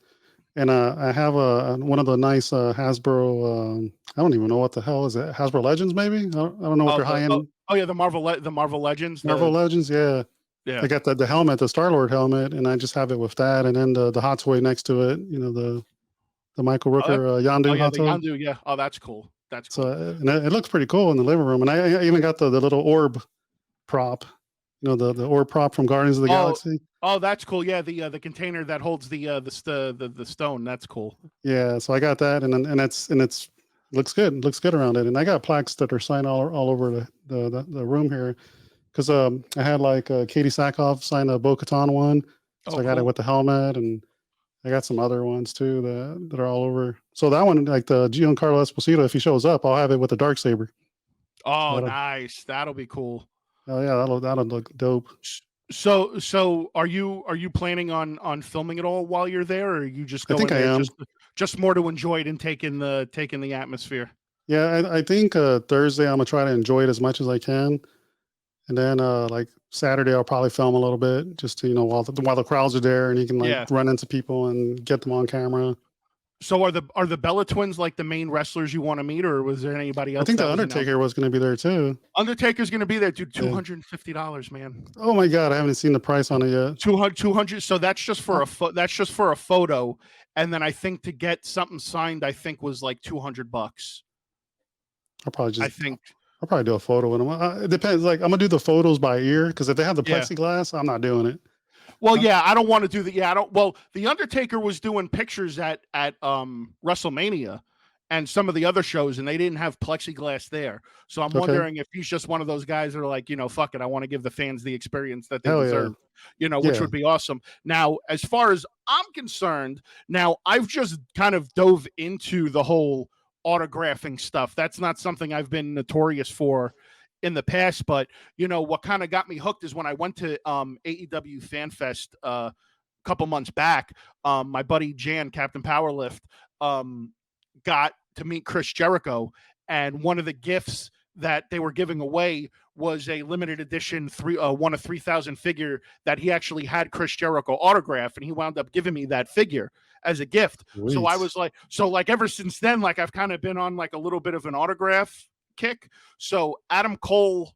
and I have one of the nice Hasbro. I don't even know what the hell is it. Hasbro Legends, maybe. I don't know what Oh, they're high end. oh yeah, the Marvel Legends. Marvel Legends. Yeah. Yeah. I got the helmet, the Star-Lord helmet, and I just have it with that, and then the hot toy next to it. The Michael Rooker Oh Yondu yeah, hot the toy. Yandu. Yeah. Oh, that's cool. That's So cool. and it looks pretty cool in the living room, and I even got the little orb prop, the ore prop from Guardians of the Oh, Galaxy. oh, that's cool. Yeah, the container that holds the stone. That's cool. Yeah, so I got that, and it's looks good. Looks good around it, and I got plaques that are signed all over the room here because I had like Katie Sackhoff sign a Bo-Katan one, Oh, so I got it cool. with the helmet, and I got some other ones too that are all over. So that one, like the Giancarlo Esposito, if he shows up, I'll have it with the dark saber. So Oh, that'll, nice. That'll be cool. oh yeah, that'll look dope. So are you planning on filming it all while you're there, or are you just I think going I there am. just more to enjoy it and taking the atmosphere? Yeah, I think Thursday I'm gonna try to enjoy it as much as I can, and then like Saturday I'll probably film a little bit just to while the crowds are there and you can like Yeah. run into people and get them on camera. So are the Bella twins like the main wrestlers you want to meet, or was there anybody I else think that the was announced? Undertaker was gonna be there too. Undertaker's gonna be there, dude. Yeah. $250, man. Oh my god, I haven't seen the price on it yet. 200. So that's just for I'll, that's just for a photo, and then I think to get something signed, I think was like $200. I'll probably I just think. I'll probably do a photo with them. It depends. Like I'm gonna do the photos by ear because if they have the Yeah. plexiglass, I'm not doing it. Well, Uh, yeah, I don't want to do the. Yeah, I don't. Well, the Undertaker was doing pictures at WrestleMania and some of the other shows, and they didn't have plexiglass there. So I'm okay. wondering if he's just one of those guys that are like, fuck it, I want to give the fans the experience that they Hell yeah. deserve. Which Yeah. would be awesome. Now, as far as I'm concerned, now I've just kind of dove into the whole autographing stuff. That's not something I've been notorious for in the past, but what kind of got me hooked is when I went to AEW Fan Fest a couple months back. My buddy Jan, Captain Powerlift, got to meet Chris Jericho, and one of the gifts that they were giving away was a limited edition 3,000 figure that he actually had Chris Jericho autograph, and he wound up giving me that figure as a gift. So I Sweet. was like, ever since then, like I've kind of been on like a little bit of an autograph kick. So Adam Cole's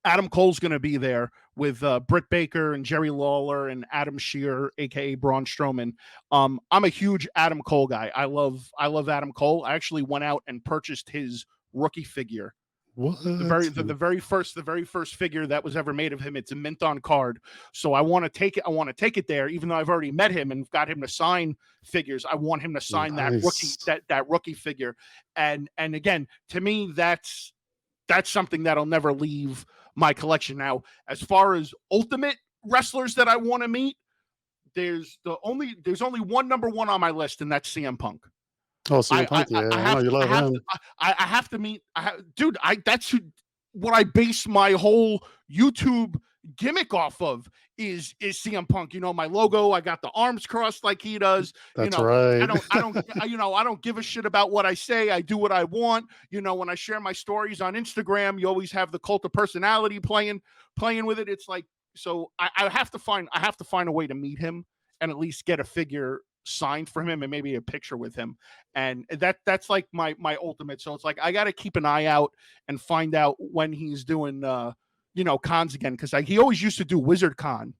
going to be there with Britt Baker and Jerry Lawler and Adam Shearer, aka Braun Strowman. I'm a huge Adam Cole guy. I love Adam Cole. I actually went out and purchased his rookie figure. What? The very first figure that was ever made of him. It's a mint on card. So I want to take it. I want to take it there, even though I've already met him and got him to sign figures. I want him to sign Nice. that rookie figure. And again, to me, that's something that'll never leave my collection. Now, as far as ultimate wrestlers that I want to meet, there's only one number one on my list, and that's CM Punk. Oh, CM Punk. Yeah, I know you love him. I have to meet, dude. That's what I base my whole YouTube gimmick off of is CM Punk. My logo. I got the arms crossed like he does. That's right. I don't give a shit about what I say. I do what I want. When I share my stories on Instagram, you always have the cult of personality playing with it. It's like, so I have to find a way to meet him and at least get a figure signed from him and maybe a picture with him. And that's like my ultimate. So it's like I got to keep an eye out and find out when he's doing cons again, because he always used to do Wizard Con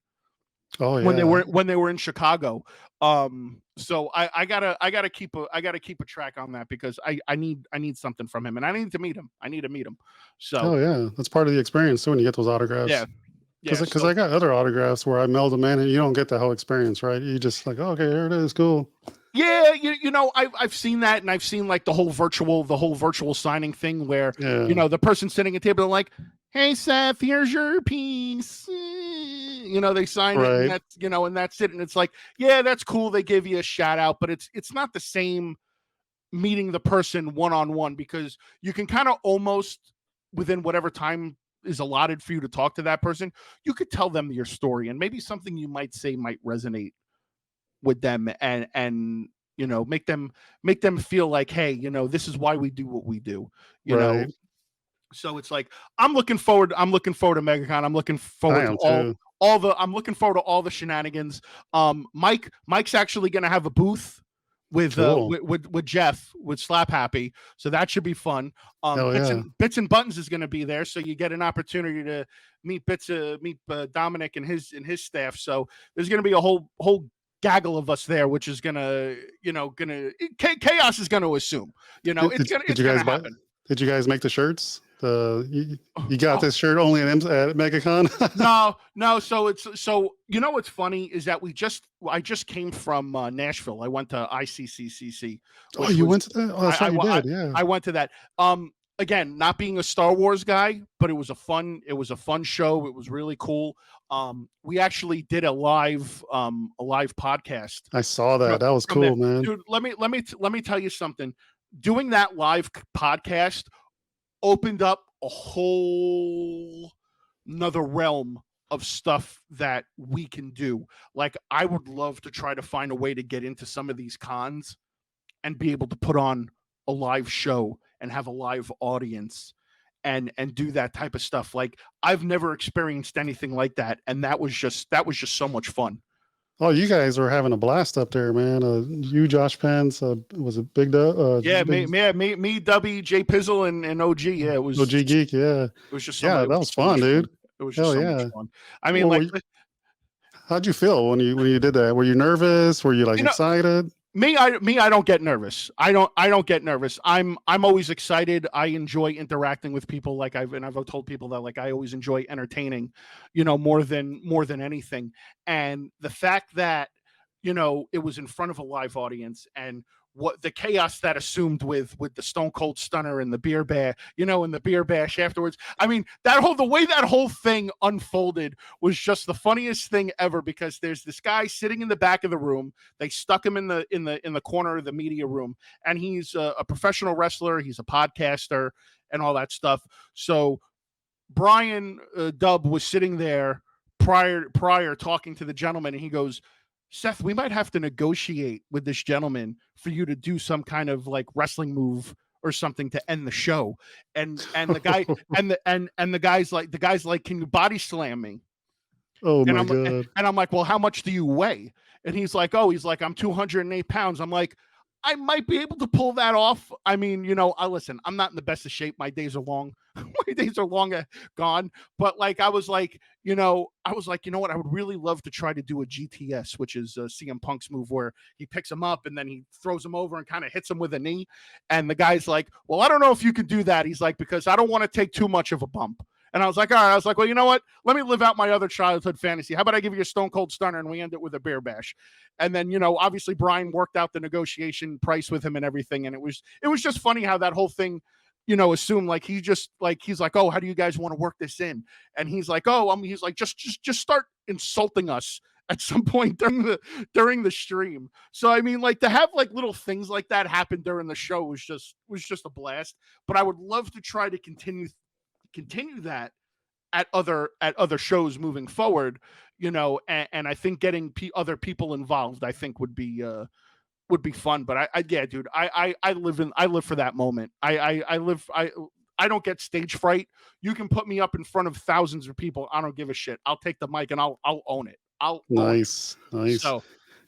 Oh when yeah. they were in Chicago. So I gotta keep a track on that, because I need something from him, and I need to meet him. So Oh yeah. That's part of the experience too when you get those yeah. autographs. Yeah. Because So I got other autographs where I mail them in and you don't get the whole experience, right? You just like, okay, here it is, cool. yeah, I've seen that, and I've seen like the whole virtual signing thing where Yeah. the person sitting at the table, they're like, "Hey Seth, here's your piece." They sign it, and Right. that's it. And it's like, yeah, that's cool. They give you a shout out, but it's not the same meeting the person one on one, because you can kind of almost, within whatever time is allotted for you to talk to that person, you could tell them your story, and maybe something you might say might resonate with them, and make them feel like, hey, this is why we do what we do. you know Right. so it's like I'm looking forward to MegaCon. I'm looking I forward to am too. I'm looking forward to all the shenanigans. Mike's actually going to have a booth with Cool. with Jeff with Slap Happy, so that should be fun. Hell yeah. Bits and Buttons is going to be there, so you get an opportunity to meet Dominic and his staff. So there's going to be a whole gaggle of us there, which is gonna chaos is going to assume. Did, It's did, gonna did it's you gonna guys buy happen. did you guys make the shirts? you got Oh, this shirt only at MegaCon? no. So you know what's funny is that I just came from Nashville. I went to ICCCC, Oh, which you was went to that? Oh, that's right, you did. Yeah, I went to that. Again, not being a Star Wars guy, but it was a fun show. It was really cool. We actually did a live podcast I saw from, that. That was from there, cool, man. dude. Let me tell you something. Doing that live podcast opened up a whole another realm of stuff that we can do. Like I would love to try to find a way to get into some of these cons and be able to put on a live show and have a live audience and do that type of stuff. Like I've never experienced anything like that, and that was just so much fun. Oh, you guys were having a blast up there, man. You, Josh Pence, was it Yeah, Big me, Dubby, Jay Pizzle, and OG. Yeah, OG Geek? Yeah, it was just so much. yeah, It was that was just so much fun, fun. dude. It was just Hell so much yeah. fun. I mean, Well, like how'd you feel when you did that? Were you nervous? Were you like you know, excited? I don't get nervous. I don't get nervous. I'm always excited. I enjoy interacting with people. Like I've told people that like I always enjoy entertaining, more than anything. And the fact that it was in front of a live audience, and what the chaos that assumed with the Stone Cold Stunner and the beer bear, and the beer bash afterwards. I mean, the way that whole thing unfolded was just the funniest thing ever, because there's this guy sitting in the back of the room. They stuck him in the corner of the media room, and he's a professional wrestler. He's a podcaster and all that stuff. So Brian Dubb was sitting there prior talking to the gentleman, and he goes, Seth, we might have to negotiate with this gentleman for you to do some kind of like wrestling move or something to end the show. And the guy and the guy's like, can you body slam me? Oh And my I'm god. and I'm like, well, how much do you weigh? And he's like, I'm 208 pounds. I'm like, I might be able to pull that off. I mean, I listen. I'm not in the best of shape. My days are long. My days are long gone. But like, I was like, you know what? I would really love to try to do a GTS, which is CM Punk's move, where he picks him up and then he throws him over and kind of hits him with a knee. And the guy's like, well, I don't know if you can do that. He's like, because I don't want to take too much of a bump. And I was like, all right. I was like, well, you know what? Let me live out my other childhood fantasy. How about I give you a Stone Cold Stunner and we end it with a bear bash? And then, obviously Brian worked out the negotiation price with him and everything. And it was just funny how that whole thing, assumed like he's like, oh, how do you guys want to work this in? And he's like, oh, he's like, just start insulting us at some point during the stream. So I mean, like to have like little things like that happen during the show was just a blast. But I would love to try to continue that at other shows moving forward, and I think getting other people involved, I think would be fun. But yeah, dude, I live for that moment. I don't get stage fright. You can put me up in front of thousands of people. I don't give a shit. I'll take the mic and I'll own it. I'll own it. Nice, nice. So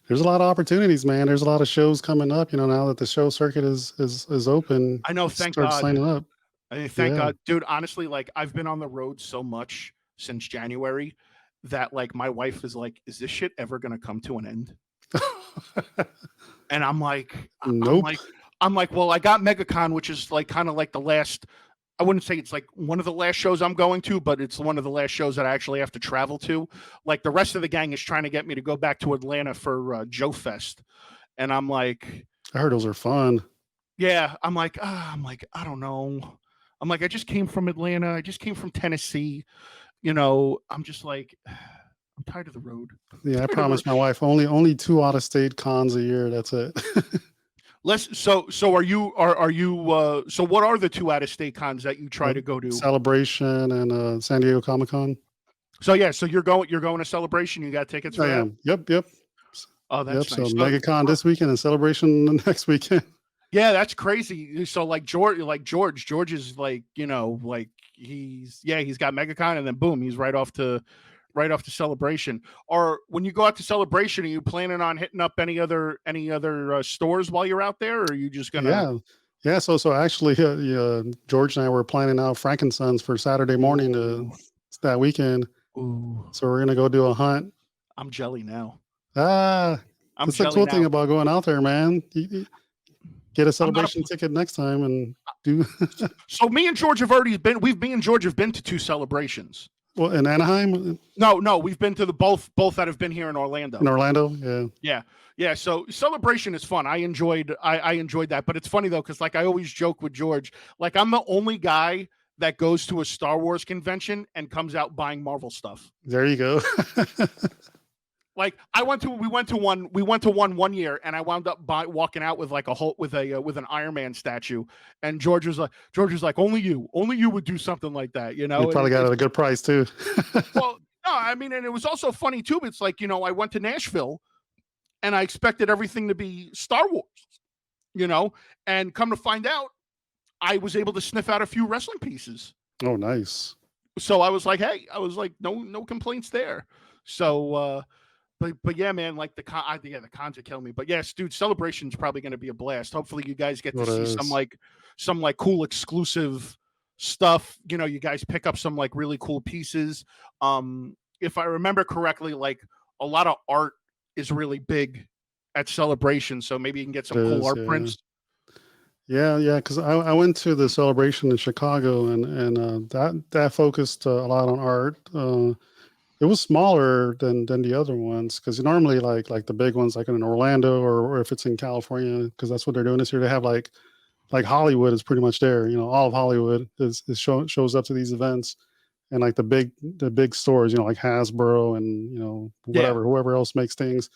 There's a lot of opportunities, man. There's a lot of shows coming up. Now that the show circuit is open, I know, thank start God. signing up. I mean, thank Yeah. God, dude. Honestly, like I've been on the road so much since January that like my wife is like, "Is this shit ever gonna come to an end?" And I'm Nope. like, well, I got MegaCon, which is like kind of like the last. I wouldn't say it's like one of the last shows I'm going to, but it's one of the last shows that I actually have to travel to. Like the rest of the gang is trying to get me to go back to Atlanta for Joe Fest, and I'm like, I heard those are fun. yeah, I'm like, I don't know. I'm like, I just came from Atlanta. I just came from Tennessee. I'm just like, I'm tired of the road. Yeah, I Tired of the road. promised my wife only 2 out of state cons a year. That's it. So are you so what are the two out of state cons that you try Uh, to go to? Celebration and San Diego Comic Con. So yeah, so you're going to Celebration. You got tickets for I that? am. Yep, yep, Oh, yep. that's So nice. MegaCon this weekend and Celebration the next weekend. Yeah, that's crazy. So like George is like, like he's got MegaCon, and then boom, he's right off to Celebration. Or when you go out to Celebration, are you planning on hitting up any other stores while you're out there, or are you just gonna? Yeah, yeah. So actually, yeah, George and I were planning out Frankensons for Saturday morning Ooh, that weekend. ooh, So we're gonna go do a hunt. I'm jelly now. Ah, I'm that's the jelly cool thing now. about going out there, man. Get a I'm not a celebration ticket next time and do so me and George have been to 2 celebrations. well in Anaheim, No, we've been to the both that have been here in in Orlando. Orlando. Yeah, Yeah. Yeah, so celebration is fun. I enjoyed that, but it's funny though cuz like I always joke with George, like I'm the only guy that goes to a Star Wars convention and comes out buying Marvel stuff. there you go. Like we went to one year and I wound up walking out with like a whole with an Iron Man statue, and George was like only you would do something like that, you You know. And probably got it it's at a good price too. well, no, I mean, and it was also funny too. It's like, you know, I went to Nashville and I expected everything to be Star Wars, you know, and come to find out, I was able to sniff out a few wrestling pieces. Oh, nice. So I was like, hey, I was like, no complaints there. So, but yeah, man, like the cons are killing me. But yes, dude, Celebration's probably going to be a blast. Hopefully, you guys get to It see is. some like cool exclusive stuff. You know, you guys pick up some like really cool pieces. If I remember correctly, like a lot of art is really big at Celebration, so maybe you can get It some cool is. art Yeah. prints. Yeah, yeah, because I went to the celebration in Chicago, and that focused a lot on art. It was smaller than the other ones because normally like the big ones like in Orlando or if it's in California because that's what they're doing this year. They have like Hollywood is pretty much there. You know, all of Hollywood shows up to these events, and like the big stores. You know, like Hasbro and Yeah. whatever whoever else makes things.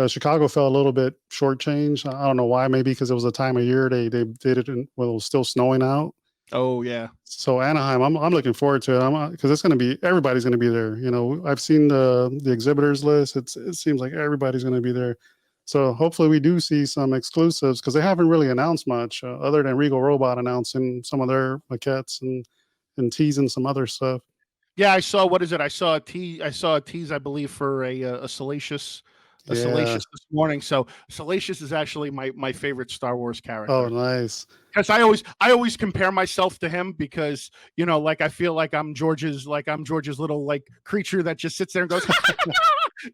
Chicago fell a little bit shortchanged. I don't know why. Maybe because it was a time of year they did it when it was still snowing out. Oh yeah. So Anaheim, I'm looking forward to it. I'm because it's going to be everybody's going to be there. You know, I've seen the exhibitors list. It seems like everybody's going to be there. So hopefully we do see some exclusives because they haven't really announced much other than Regal Robot announcing some of their maquettes and teasing some other stuff. Yeah, I saw what is it? I saw a tease, I believe, for a Yeah. Salacious this morning. So Salacious is actually my favorite Star Wars Oh, character. nice. Because I always compare myself to him because you know, like I feel like I'm George's little like creature that just sits there and goes,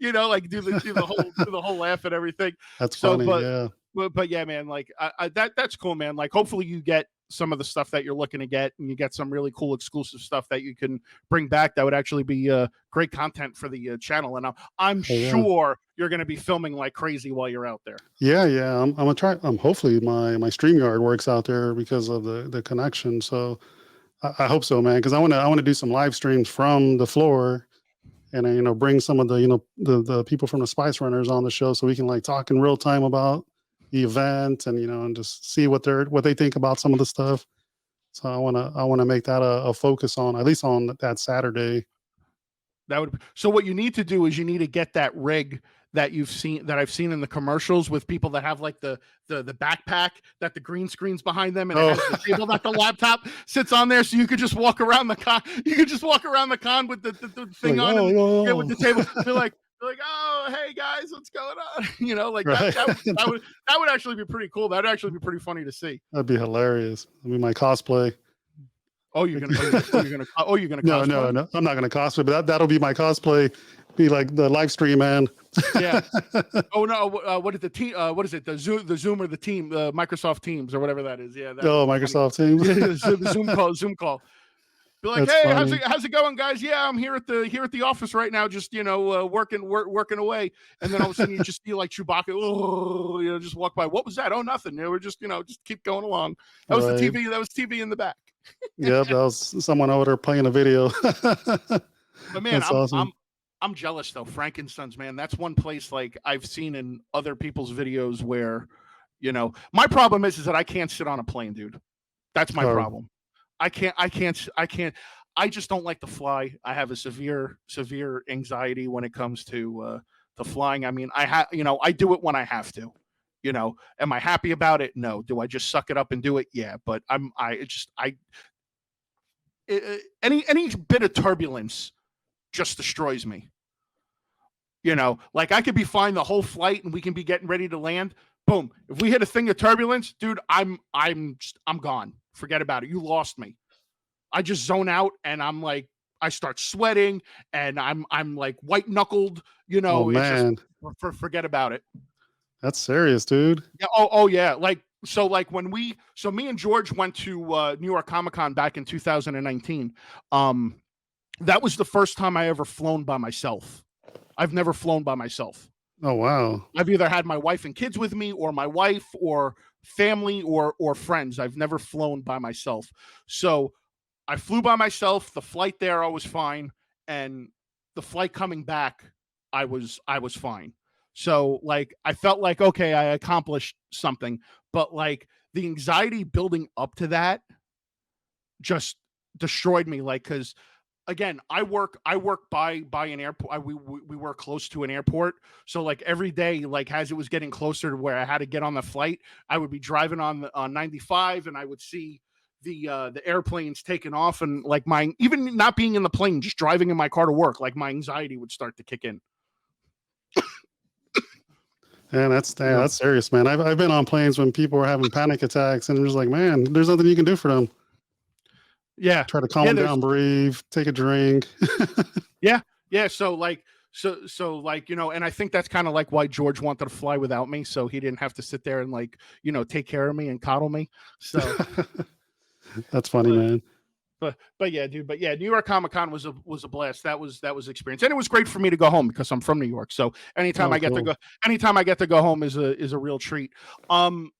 you know, like do the whole laugh and everything. That's So, funny. Yeah. but yeah, man, like that's cool, man. Like hopefully you get some of the stuff that you're looking to get, and you get some really cool exclusive stuff that you can bring back. That would actually be great content for the channel, and I'm Oh, yeah. sure you're going to be filming like crazy while you're out there. Yeah, yeah. I'm gonna try. Hopefully my StreamYard works out there because of the connection. So I hope so, man. Because I want to do some live streams from the floor, and bring some of the the people from the Spice Runners on the show so we can like talk in real time about the event and and just see what they think about some of the stuff. So I wanna make that a focus on at least on that Saturday. That would so what you need to do is you need to get that rig that I've seen in the commercials with people that have like the backpack that the green screen's behind them and it Oh, has the table that the laptop sits on there, so you could just walk around the con. You could just walk around the con with the thing like on oh, and yo, yeah, with yo. the table. They're like, oh hey guys, what's going on? You know, like Right. that would actually be pretty cool. That would actually be pretty funny to see. That'd be hilarious. I mean, my cosplay. You're gonna No, no, cosplay? no. I'm not gonna cosplay, but that'll be my cosplay. Be like the live stream man. Yeah. Oh no, what is the team? What is it? The Zoom or the team? Microsoft Teams or whatever that is. Yeah, that would Oh, be funny. Microsoft Teams. Yeah, the Zoom call. Be like, That's hey, funny. how's it going, guys? Yeah, I'm here at the office right now, just working away. And then all of a sudden you just see like Chewbacca, oh, just walk by. What was that? Oh, nothing. We're just just keep going along. That was the Right. TV. That was TV in the back. Yep. That was someone over there playing a video. But man, That's awesome. I'm jealous though. Frankenstein's, man. That's one place like I've seen in other people's videos where, my problem is that I can't sit on a plane, dude. That's my Oh, problem. I just don't like to fly. I have a severe anxiety when it comes to flying. I mean, I do it when I have to. Am I happy about it? No. Do I just suck it up and do it? Yeah. But any bit of turbulence just destroys me. Like I could be fine the whole flight and we can be getting ready to land. Boom. If we hit a thing of turbulence, dude, I'm gone. Forget about it. You lost me. I just zone out and I'm like, I start sweating and I'm like white knuckled, oh it's just man, forget about it. that's serious, dude. Yeah. Oh yeah. Like So like so me and George went to New York Comic Con back in 2019. Um, that was the first time I ever flown by myself. I've never flown by myself. Oh wow. I've either had my wife and kids with me, or my wife, or family, or friends. I've never flown by myself. So I flew by myself. The flight there, I was fine, and the flight coming back, I was fine. So like I felt like okay, I accomplished something, but like the anxiety building up to that just destroyed me. Like because again, I work by an airport. We work close to an airport, so like every day, like as it was getting closer to where I had to get on the flight, I would be driving on 95, and I would see the airplanes taking off, and like my even not being in the plane, just driving in my car to work, like my anxiety would start to kick in. And You know? that's serious, man. I've been on planes when people were having panic attacks, and it was like, man, there's nothing you can do for them. Yeah, Try to calm yeah. them There's down, breathe, take a drink. yeah, yeah. So like and I think that's kind of like why George wanted to fly without me, so he didn't have to sit there and like take care of me and coddle me. So, That's funny, but man. but yeah, dude. But yeah, New York Comic Con was a blast. That was experience, and it was great for me to go home because I'm from New York. So Oh, cool. anytime I get to go home is a real treat. Um,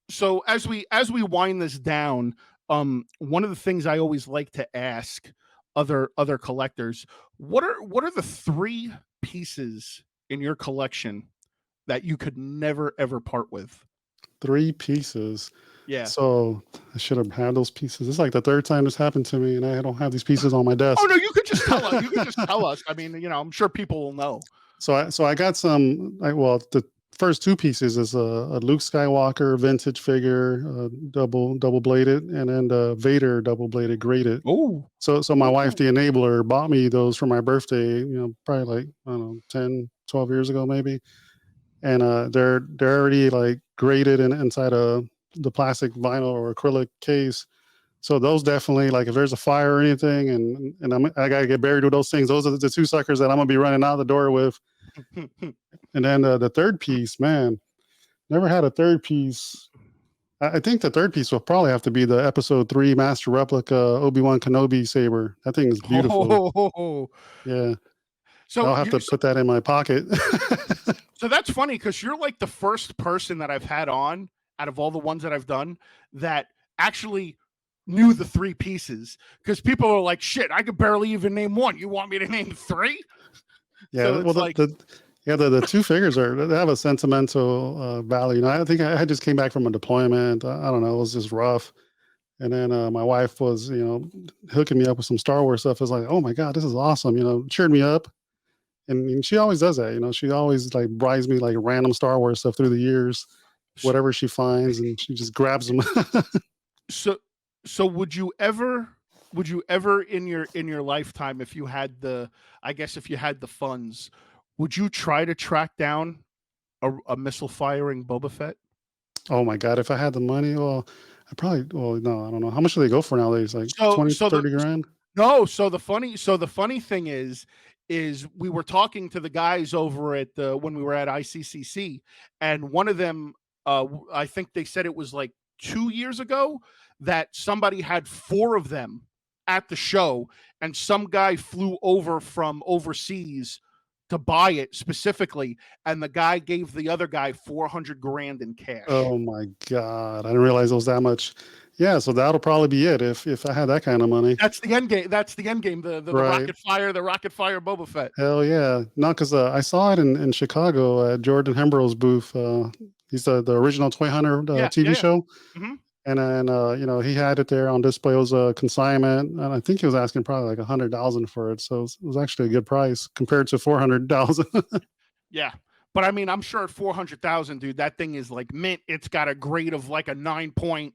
so as we wind this down, one of the things I always like to ask other collectors, what are the three pieces in your collection that you could never ever part with? 3 pieces. Yeah. So I should have had those pieces. It's like the third time this happened to me, and I don't have these pieces on my Oh desk. no, you could just tell us. You could just tell us. I mean, I'm sure people will know. So I got some. Well, the first 2 pieces is a Luke Skywalker vintage figure, double bladed, and then the Vader double bladed graded. Oh, So my wife, ooh. the enabler, bought me those for my birthday. Probably like I don't know, 10, 12 years ago maybe. And they're already like graded inside the plastic vinyl or acrylic case. So those definitely, like if there's a fire or anything, and I gotta get buried with those things. Those are the 2 suckers that I'm gonna be running out the door with. And then the third piece, man, never had a third piece. I think the third piece will probably have to be the Episode 3 Master Replica Obi-Wan Kenobi saber. That thing is beautiful. Oh, Yeah, so I'll have you to put that in my pocket. so that's funny because you're like the first person that I've had on out of all the ones that I've done that actually knew the three pieces. Because people are like, shit, I could barely even name one. You want me to name three? So Yeah, well, it's like, the 2 figures they have a sentimental value. I think I just came back from a deployment. I don't know, it was just rough. And then my wife was, hooking me up with some Star Wars stuff. It's like, oh my god, this is awesome. Cheered me up. And she always does that. She always like buys me like random Star Wars stuff through the years, whatever she finds, and she just grabs them. so so would you ever in your lifetime, if you had I guess if you had the funds, would you try to track down a missile firing Boba Fett? Oh my god, if I had the money, well, I probably, well, no, I don't know. How much do they go for nowadays? Like So 20, so the 30 grand? No, so the funny thing is we were talking to the guys over at the when we were at ICCC, and one of them, I think they said it was like 2 years ago that somebody had four of them at the show, and some guy flew over from overseas to buy it specifically, and the guy gave the other guy 400 grand in cash. Oh my god, I didn't realize it was that much. Yeah, so that'll probably be it if I had that kind of money. That's the end game. That's the end game. The Right. rocket fire Boba Fett. Hell yeah. No, because I saw it in Chicago at Jordan Hembrow's booth. He's the original Toy Hunter Yeah, TV yeah, yeah. show. Mhm. And then, he had it there on display. It was a consignment. And I think he was asking probably like 100,000 for it. So it was actually a good price compared to 400,000. Yeah. But I mean, I'm sure at 400,000, dude, that thing is like mint. It's got a grade of like a 9 point,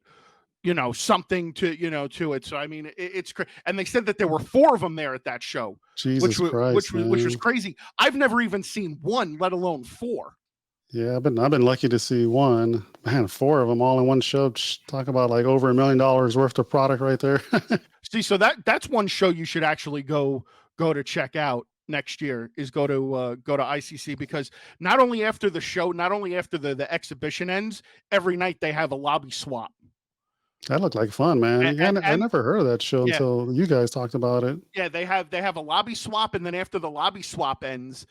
something to it. So I mean, it's crazy. And they said that there were four of them there at that show, which Jesus was which Christ, was which was man. crazy. I've never even seen one, let alone four. Yeah, I've been lucky to see one. Man, 4 of them all in one show. Talk about like over $1 million worth of product right there. See, so that's one show you should actually go to check out. next year is go to ICC, because not only after the show, not only after the exhibition ends, every night they have a lobby swap. That looked like fun, man. Yeah, I And never heard of that show yeah, until you guys talked about it. yeah, they have a lobby swap, and then after the lobby swap ends,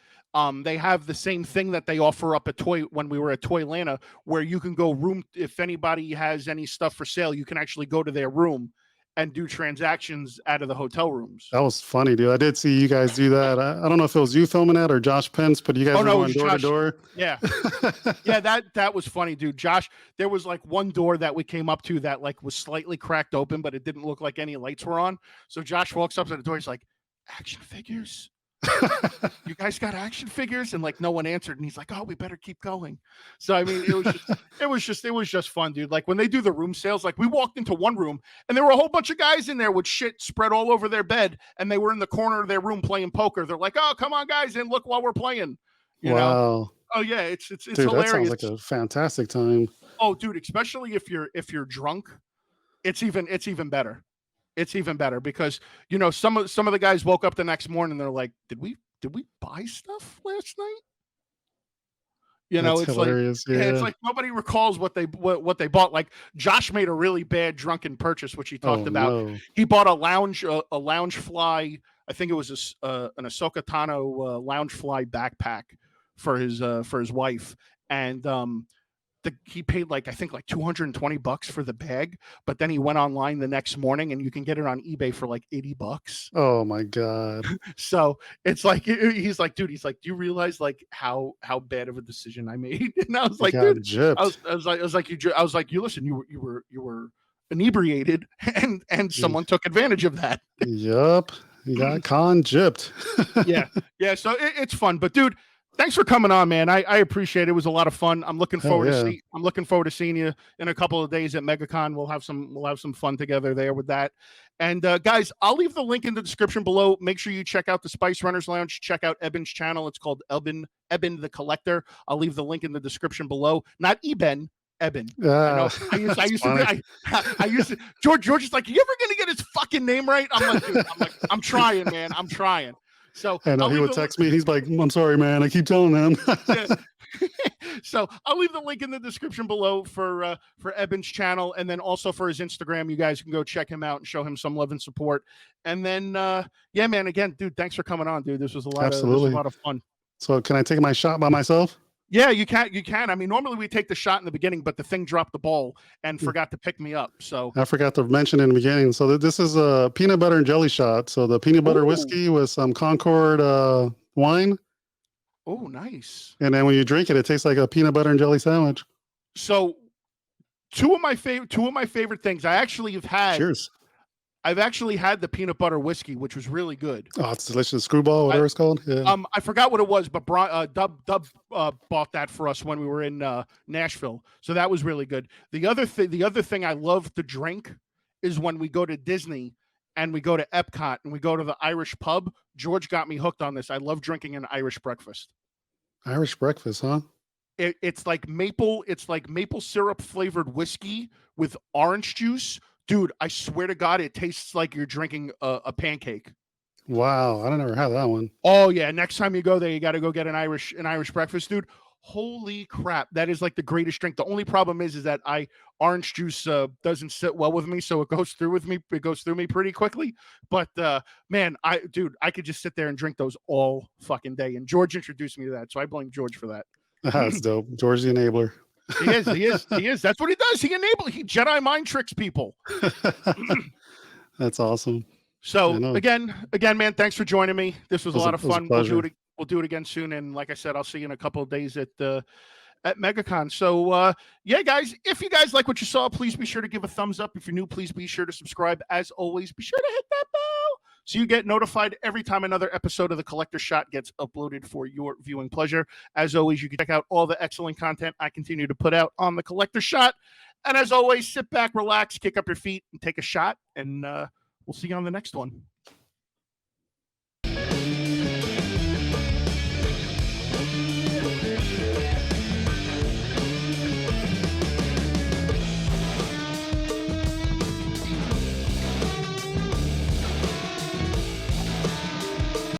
they have the same thing that they offer up at Toy when we were at Toylanta, where you can go room, if anybody has any stuff for sale, you can actually go to their room and do transactions out of the hotel rooms. That was funny, dude. I did see you guys do that. I don't know if it was you filming that or Josh Pence, but you Oh guys were no, it going was door to Josh. door. Yeah. Yeah, that was funny, dude. Josh, there was like one door that we came up to that like was slightly cracked open, but it didn't look like any lights were on. So Josh walks up to the door. He's like, "Action figures? You guys got action figures?" And like no one answered. And he's like, "Oh, we better keep going." So I mean, it was just fun, dude. Like when they do the room sales, like we walked into one room and there were a whole bunch of guys in there with shit spread all over their bed, and they were in the corner of their room playing poker. They're like, "Oh, come on, guys, and look while we're playing." You know? Wow. Oh yeah, it's Dude, that sounds hilarious. like a fantastic time. Oh, dude, especially if you're drunk, it's even better. It's even better because some of the guys woke up the next morning. They're like, did we buy stuff last night? That's It's like hilarious. it's Yeah. like nobody recalls what they bought. Like Josh made a really bad drunken purchase, which he talked Oh about. no. He bought a lounge fly. I think it was an Ahsoka Tano lounge fly backpack for his wife, and he paid like I think like $220 for the bag, but then he went online the next morning and you can get it on eBay for like $80. Oh my God. So it's like he's like, dude, he's like, do you realize like how bad of a decision I made? And I was You like, got dude, gypped. I was like, you listen, you were inebriated, and someone took advantage of that. Yup. You got con gypped. Yeah, yeah. So it's fun, but dude, thanks for coming on, man. I appreciate it. It was a lot of fun. Hell yeah. I'm looking forward to seeing you in a couple of days at MegaCon. We'll have some fun together there with that. And guys, I'll leave the link in the description below. Make sure you check out the Spice Runners Lounge. Check out Eben's channel. It's called Eben The Collector. I'll leave the link in the description below. Not Eben. Eben. I know. I used funny. to. I used to. George is like, you ever gonna get his fucking name right? I'm like, dude. I'm trying, man. I'm trying. So I know he would text me. He's like, "I'm sorry, man. I keep telling them." yeah. So I'll leave the link in the description below for Eben's channel, and then also for his Instagram. You guys can go check him out and show him some love and support. And then, yeah, man. Again, dude, thanks for coming on, dude. This was a lot of fun. So, can I take my shot by myself? Yeah, you can. You can. I mean, normally we take the shot in the beginning, but the thing dropped the ball and forgot to pick me up. So I forgot to mention in the beginning. So this is a peanut butter and jelly shot. So the peanut butter whiskey with some Concord wine. Oh, nice. And then when you drink it, it tastes like a peanut butter and jelly sandwich. So two of my favorite things. Cheers. I've actually had the peanut butter whiskey, which was really good. Oh, it's delicious. Screwball, whatever it's called. Yeah. I forgot what it was, but Dub bought that for us when we were in Nashville, so that was really good. The other thing I love to drink is when we go to Disney and we go to Epcot and we go to the Irish pub. George got me hooked on this. I love drinking an Irish breakfast. Irish breakfast, huh? It's like maple syrup flavored whiskey with orange juice. Dude, I swear to God, it tastes like you're drinking a pancake. Wow, I don't ever have that one. Oh yeah, next time you go there, you got to go get an Irish breakfast, dude. Holy crap, that is like the greatest drink. The only problem is that orange juice doesn't sit well with me, so it goes through with me. It goes through me pretty quickly. But man, I could just sit there and drink those all fucking day. And George introduced me to that, so I blame George for that. That's dope. George the enabler. He is. That's what he does. He Jedi mind tricks people. That's awesome. So again, man, thanks for joining me. This was a lot of fun. We'll do it again soon. And like I said, I'll see you in a couple of days at MegaCon. So yeah, guys, if you guys like what you saw, please be sure to give a thumbs up. If you're new, please be sure to subscribe. As always, be sure to hit that bell so you get notified every time another episode of The Collector Shot gets uploaded for your viewing pleasure. As always, you can check out all the excellent content I continue to put out on The Collector Shot. And as always, sit back, relax, kick up your feet, and take a shot. And we'll see you on the next one.